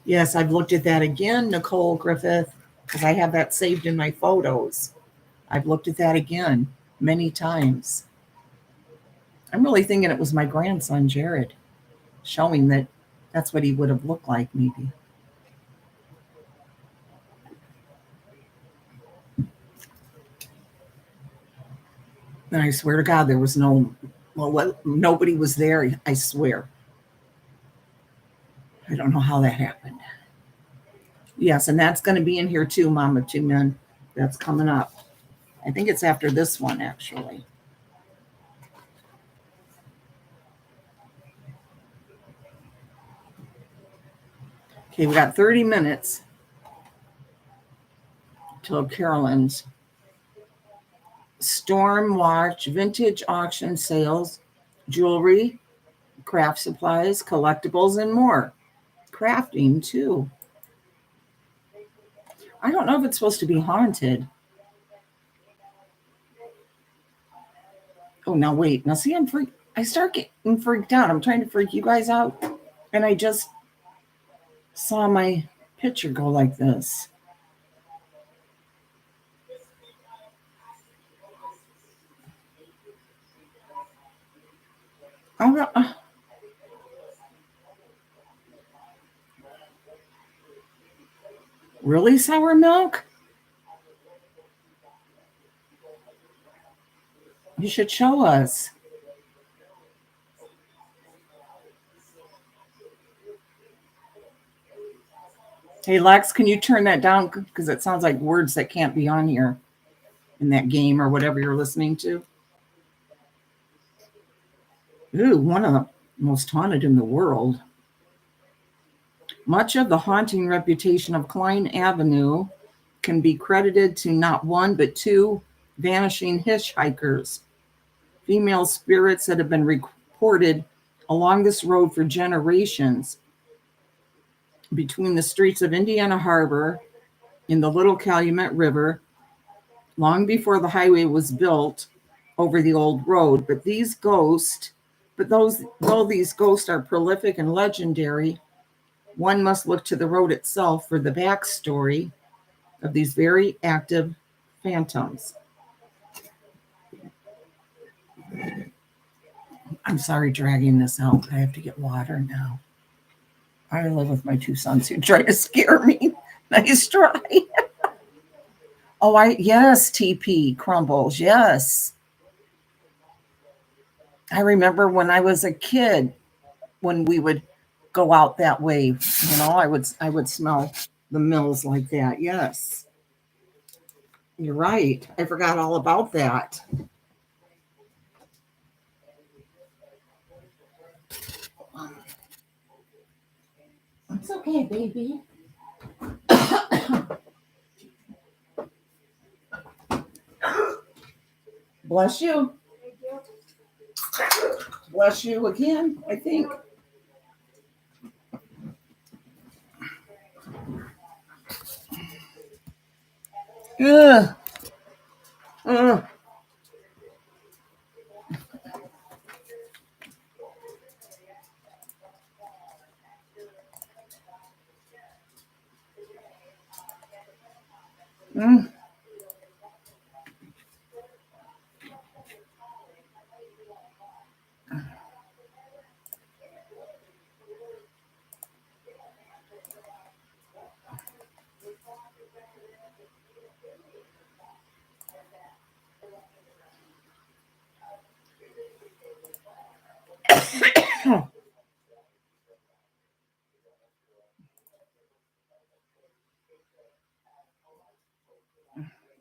Speaker 1: Yes, I've looked at that again, Nicole Griffith, because I have that saved in my photos. I've looked at that again many times. I'm really thinking it was my grandson, Jared, showing that that's what he would have looked like, maybe. And I swear to God, there was nobody was there, I swear. I don't know how that happened. Yes, and that's going to be in here too, Mama Two Men. That's coming up. I think it's after this one, actually. Okay, we got 30 minutes till Carolyn's. Storm Watch, vintage auction sales, jewelry, craft supplies, collectibles, and more. Crafting, too. I don't know if it's supposed to be haunted. Oh, now wait. Now see, I start getting freaked out. I'm trying to freak you guys out. And I just saw my picture go like this. Really, sour milk? You should show us. Hey, Lex, can you turn that down? Because it sounds like words that can't be on here in that game or whatever you're listening to. Ooh, one of the most haunted in the world. Much of the haunting reputation of Klein Avenue can be credited to not one, but two vanishing hitchhikers, female spirits that have been reported along this road for generations. Between the streets of Indiana Harbor in the Little Calumet River, long before the highway was built over the old road. Though these ghosts are prolific and legendary, one must look to the road itself for the backstory of these very active phantoms. I'm sorry dragging this out. I have to get water now. I live with my two sons who try to scare me. Nice try. Oh, yes, TP Crumbles. Yes. I remember when I was a kid, when we would go out that way, I would smell the mills like that. Yes. You're right. I forgot all about that. It's okay, baby. Bless you. Bless you again, I think. Ugh. Ugh. Mm.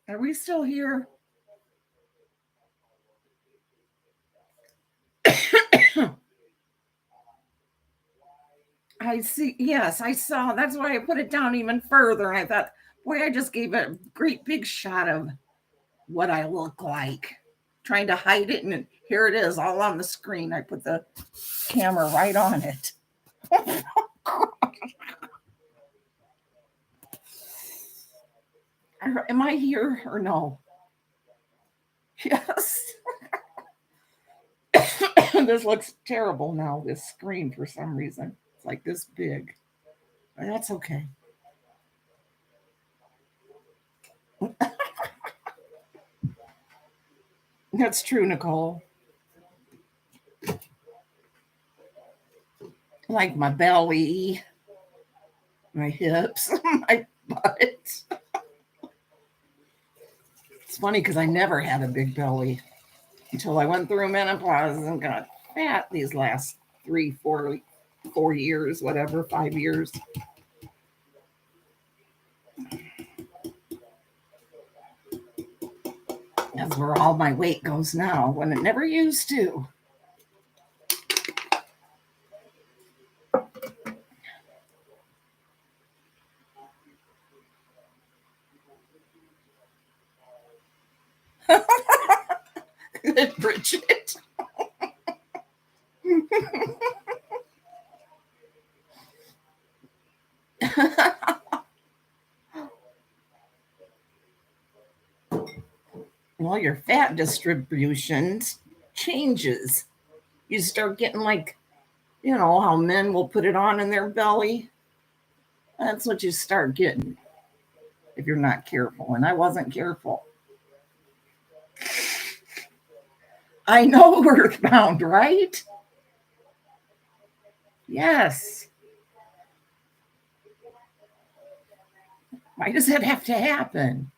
Speaker 1: Are we still here? I see. Yes, I saw. That's why I put it down even further. I thought, boy, I just gave it a great big shot of what I look like. Trying to hide it, and here it is, all on the screen. I put the camera right on it. Am I here or no? Yes. This looks terrible now, this screen, for some reason. It's like this big. But that's okay. That's true, Nicole. Like my belly, my hips, my butt. It's funny because I never had a big belly until I went through menopause and got fat these last 4 years, whatever, 5 years. That's where all my weight goes now, when it never used to. Bridget. Well, your fat distribution changes. You start getting like, how men will put it on in their belly. That's what you start getting if you're not careful. And I wasn't careful. I know, Earthbound, right? Yes. Why does that have to happen?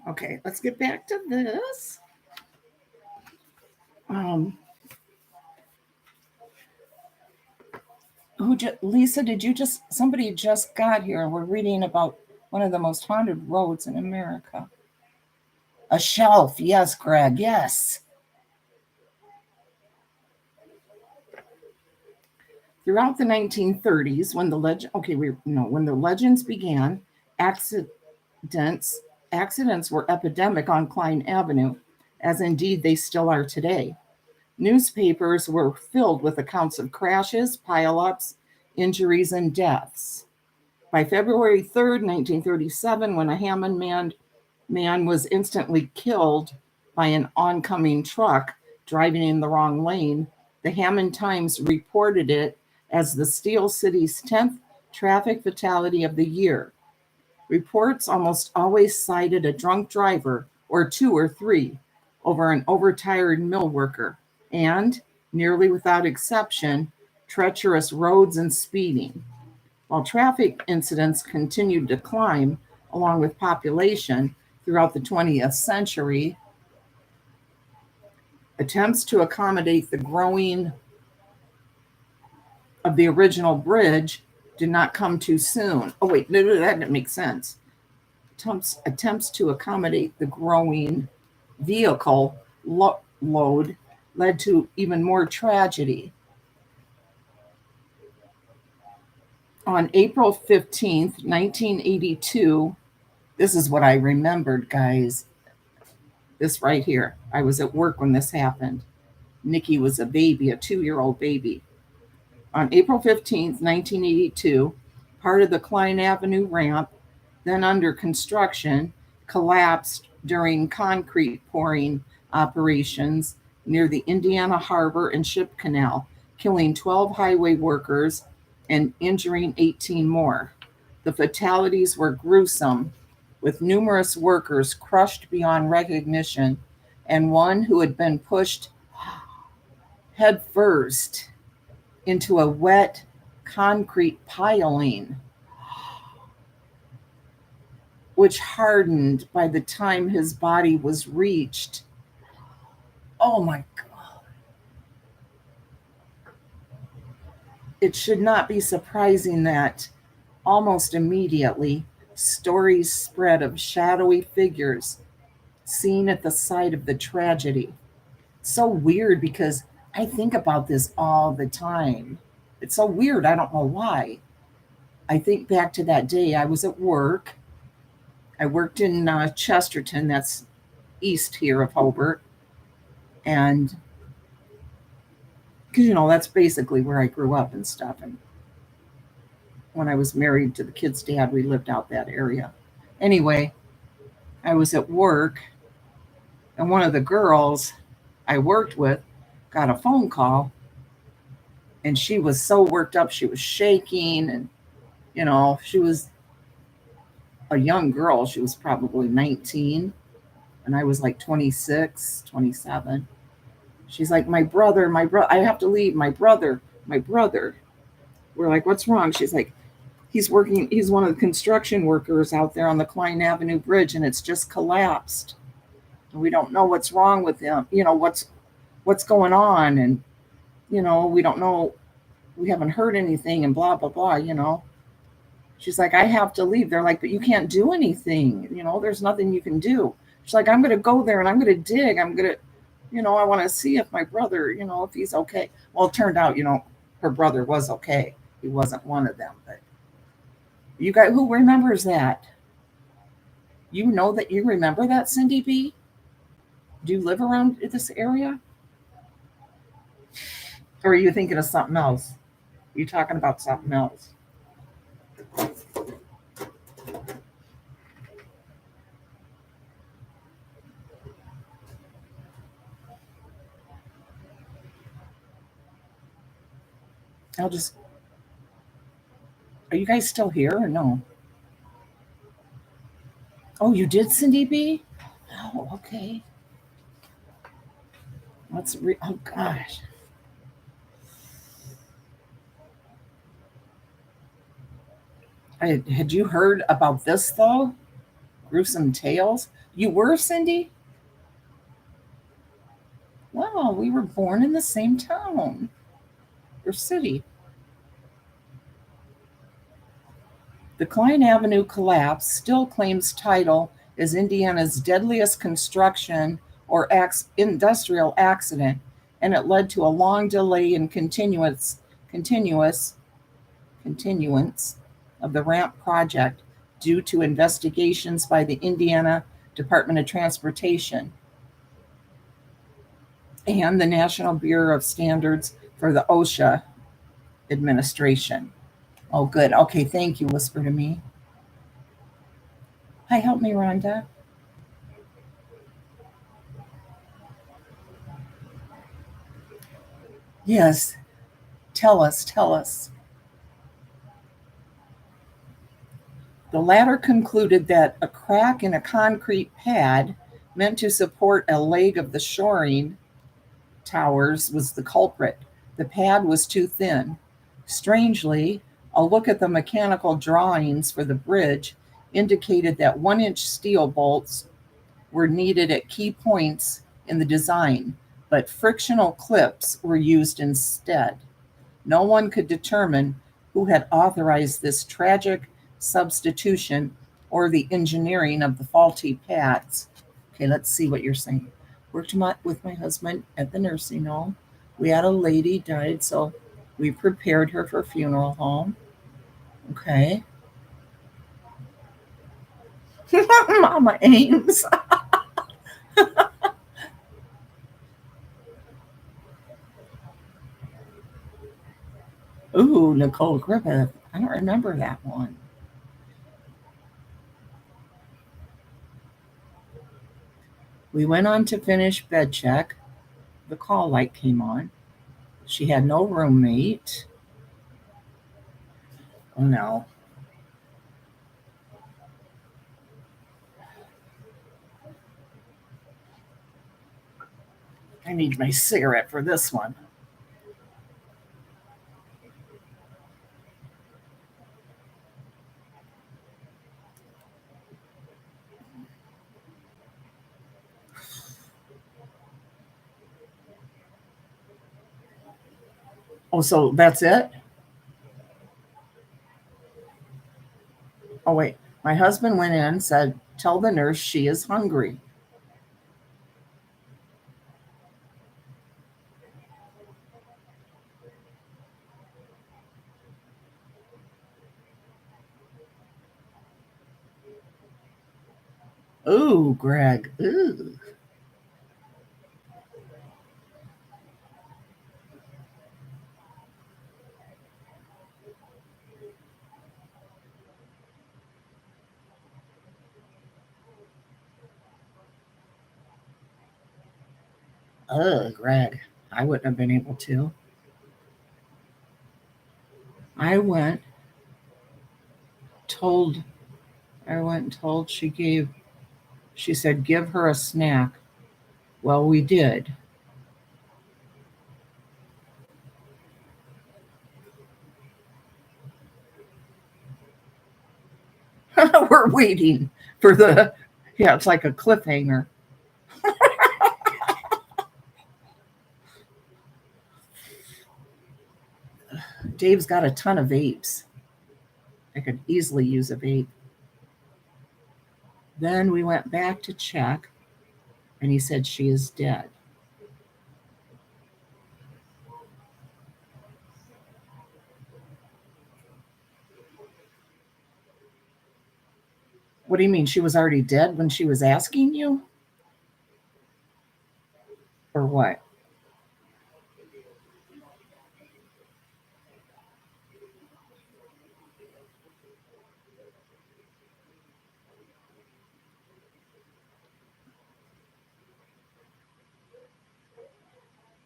Speaker 1: Okay, let's get back to this. Lisa, somebody just got here. We're reading about one of the most haunted roads in America. A shelf. Yes, Greg. Yes. Throughout the 1930s, when the legends began, accidents were epidemic on Klein Avenue, as indeed they still are today. Newspapers were filled with accounts of crashes, pileups, injuries, and deaths. By February 3rd, 1937, when a Hammond man was instantly killed by an oncoming truck driving in the wrong lane, the Hammond Times reported it as the Steel City's 10th traffic fatality of the year. Reports almost always cited a drunk driver, or two or three, over an overtired mill worker, and, nearly without exception, treacherous roads and speeding. While traffic incidents continued to climb along with population throughout the 20th century, attempts to accommodate the growing of the original bridge did not come too soon. Oh, wait, that didn't make sense. Attempts to accommodate the growing vehicle load led to even more tragedy. On April 15th, 1982, This is what I remembered, guys. This right here. I was at work when this happened. Nikki was a baby, a 2-year-old baby. On April 15th, 1982, part of the Klein Avenue ramp, then under construction, collapsed during concrete pouring operations near the Indiana Harbor and Ship Canal, killing 12 highway workers and injuring 18 more. The fatalities were gruesome, with numerous workers crushed beyond recognition and one who had been pushed headfirst into a wet concrete piling, which hardened by the time his body was reached. Oh my God. It should not be surprising that almost immediately stories spread of shadowy figures seen at the site of the tragedy. It's so weird because I think about this all the time. It's so weird. I don't know why. I think back to that day I was at work. I worked in Chesterton, that's east here of Hobart. And because, that's basically where I grew up and stuff. And when I was married to the kid's dad, we lived out that area. Anyway, I was at work, and one of the girls I worked with got a phone call, and she was so worked up. She was shaking, and, she was a young girl. She was probably 19, and I was like 26, 27. She's like, my brother, I have to leave. My brother. We're like, what's wrong? She's like, he's one of the construction workers out there on the Klein Avenue Bridge, and it's just collapsed. And we don't know what's wrong with him. What's going on. And, we don't know. We haven't heard anything and blah, blah, blah. She's like, I have to leave. They're like, but you can't do anything. There's nothing you can do. She's like, I'm going to go there and I'm going to dig. I'm going to, I want to see if my brother, if he's okay. Well, it turned out, her brother was okay. He wasn't one of them. But you guys, who remembers that? You remember that, Cindy B? Do you live around this area? Or are you thinking of something else? Are you talking about something else? Are you guys still here or no? Oh, you did, Cindy B? Oh, okay. Oh, gosh. Had you heard about this, though? Gruesome tales? You were, Cindy? Well, we were born in the same town or city. The Klein Avenue collapse still claims title as Indiana's deadliest construction or industrial accident, and it led to a long delay in continuance of the ramp project due to investigations by the Indiana Department of Transportation and the National Bureau of Standards for the OSHA administration. Oh, good. Okay, thank you, Whisper to Me. Hi, help me, Rhonda. Yes, tell us. The latter concluded that a crack in a concrete pad meant to support a leg of the shoring towers was the culprit. The pad was too thin. Strangely, a look at the mechanical drawings for the bridge indicated that 1-inch steel bolts were needed at key points in the design, but frictional clips were used instead. No one could determine who had authorized this tragic substitution or the engineering of the faulty pads. Okay, let's see what you're saying. Worked with my husband at the nursing home. We had a lady died, so we prepared her for funeral home. Okay. Mama Ames. Ooh, Nicole Griffith. I don't remember that one. We went on to finish bed check. The call light came on. She had no roommate. Oh no. I need my cigarette for this one. Oh, so that's it? Oh, wait. My husband went in, said, "Tell the nurse she is hungry." Ooh, Greg. Ooh. Greg. I wouldn't have been able to. I went, told, I went and told she said, give her a snack. Well, we did. We're waiting for yeah, it's like a cliffhanger. Dave's got a ton of vapes. I could easily use a vape. Then we went back to check, and he said she is dead. What do you mean? She was already dead when she was asking you? Or what?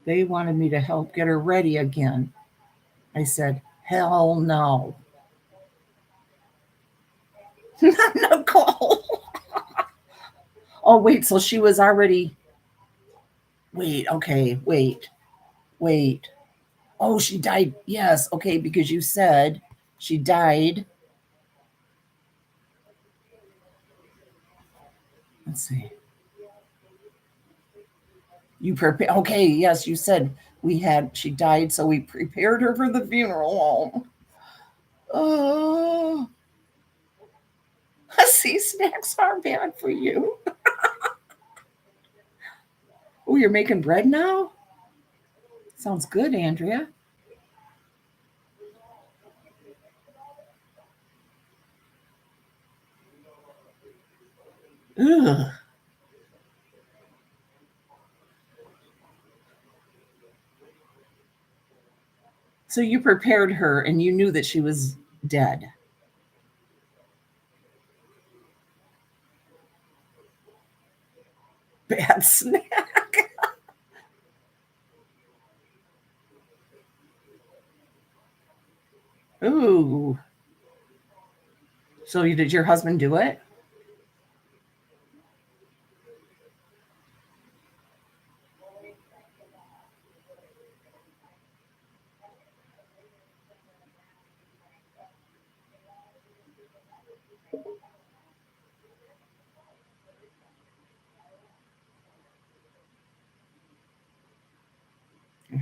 Speaker 1: They wanted me to help get her ready again. I said, hell no. Nicole. Oh, wait. So she was already. Wait. Okay. Wait. Wait. Oh, she died. Yes. Okay. Because you said she died. Let's see. You prepare. Okay. Yes. You said she died. So we prepared her for the funeral home. Oh, see, snacks are bad for you. Oh, you're making bread now? Sounds good, Andrea. Ugh. So you prepared her and you knew that she was dead. Bad snack. Ooh. So did your husband do it?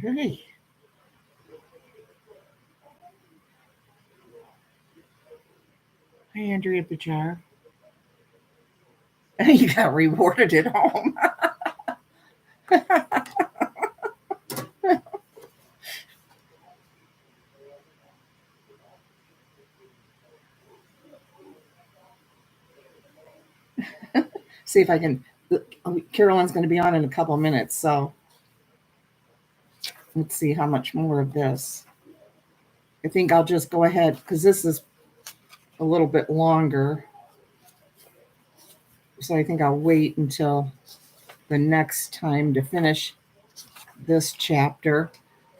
Speaker 1: Hey. Hi, Andrea Bajar. You got rewarded at home. see if I can. Carolyn's going to be on in a couple of minutes, so let's see how much more of this. I think I'll just go ahead because this is a little bit longer. So I think I'll wait until the next time to finish this chapter.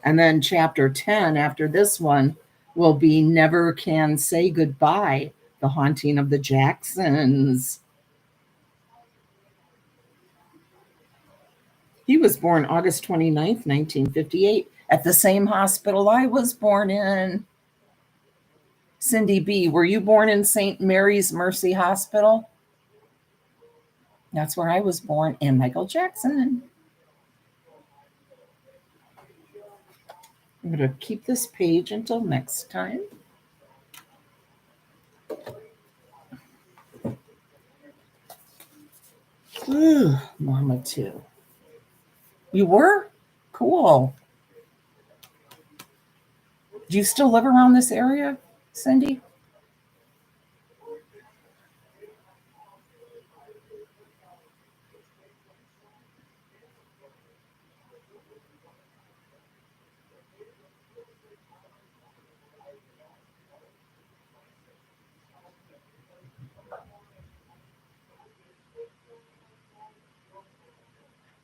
Speaker 1: And then chapter 10 after this one will be Never Can Say Goodbye, The Haunting of the Jacksons. He was born August 29th, 1958, at the same hospital I was born in. Cindy B., were you born in St. Mary's Mercy Hospital? That's where I was born, and Michael Jackson. I'm going to keep this page until next time. Ooh, Mama too. You were? Cool. Do you still live around this area, Cindy?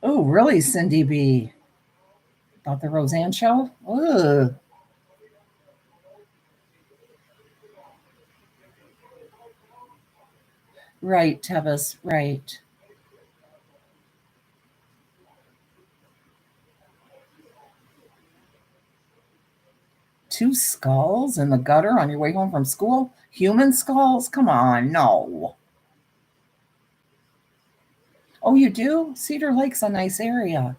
Speaker 1: Oh, really, Cindy B? About the Roseanne show? Ugh. Right, Tevis, right. Two skulls in the gutter on your way home from school? Human skulls? Come on, no. Oh, you do? Cedar Lake's a nice area.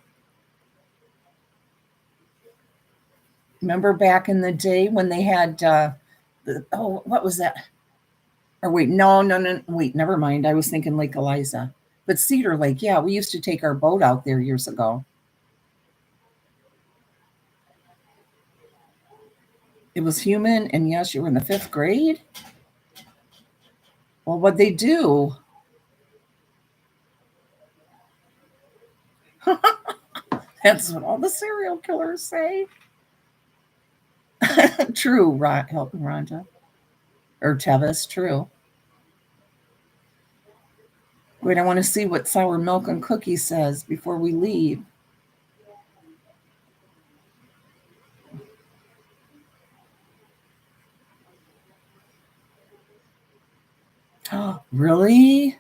Speaker 1: Remember back in the day when they had, what was that? Or wait, no, wait, never mind. I was thinking Lake Eliza. But Cedar Lake, yeah, we used to take our boat out there years ago. It was human, and yes, you were in the 5th grade? Well, what'd they do? That's what all the serial killers say. True, Rhonda. Or Tevis, true. Wait, I want to see what Sour Milk and Cookie says before we leave. Oh, really?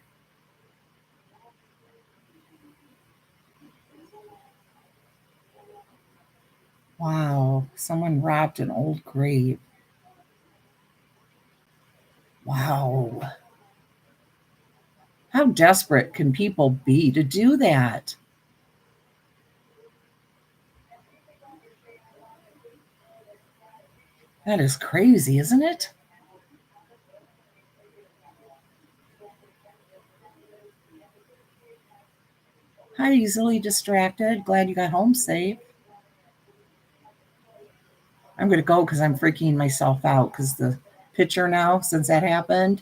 Speaker 1: Wow, someone robbed an old grave. Wow. How desperate can people be to do that? That is crazy, isn't it? Hi, easily distracted. Glad you got home safe. I'm going to go because I'm freaking myself out because the picture now, since that happened,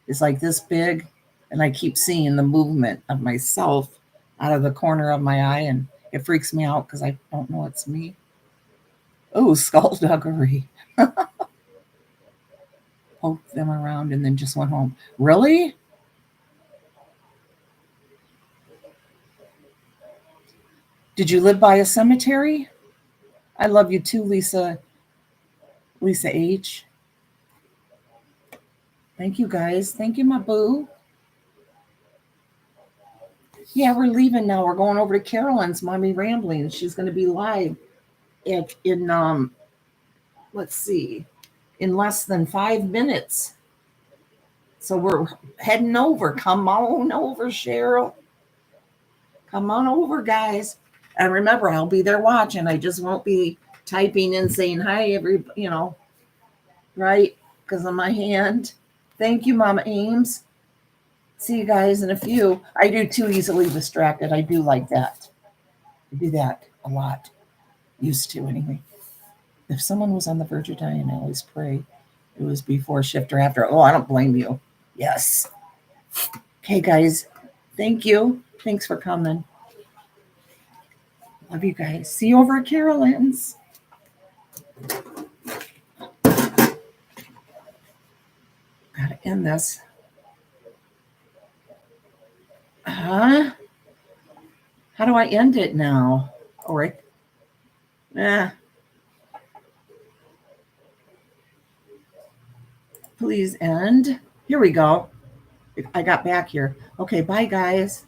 Speaker 1: is like this big. And I keep seeing the movement of myself out of the corner of my eye. And it freaks me out because I don't know it's me. Oh, skullduggery. Poked them around and then just went home. Really? Did you live by a cemetery? I love you too, Lisa. Lisa H. Thank you, guys. Thank you, my boo. Yeah, we're leaving now. We're going over to Carolyn's Mommy Rambling. She's going to be live in let's see, in less than 5 minutes. So we're heading over. Come on over, Cheryl. Come on over, guys. And remember, I'll be there watching. I just won't be typing in saying hi, right? Because of my hand. Thank you, Mama Ames. See you guys in a few. I do too easily distracted. I do like that. I do that a lot. Used to, anyway. If someone was on the verge of dying, I always pray it was before, shift, or after. Oh, I don't blame you. Yes. Okay, guys. Thank you. Thanks for coming. Love you guys. See you over at Carolyn's. Gotta end this. How do I end it now? All right. Please end. Here we go. I got back here. Okay, bye guys.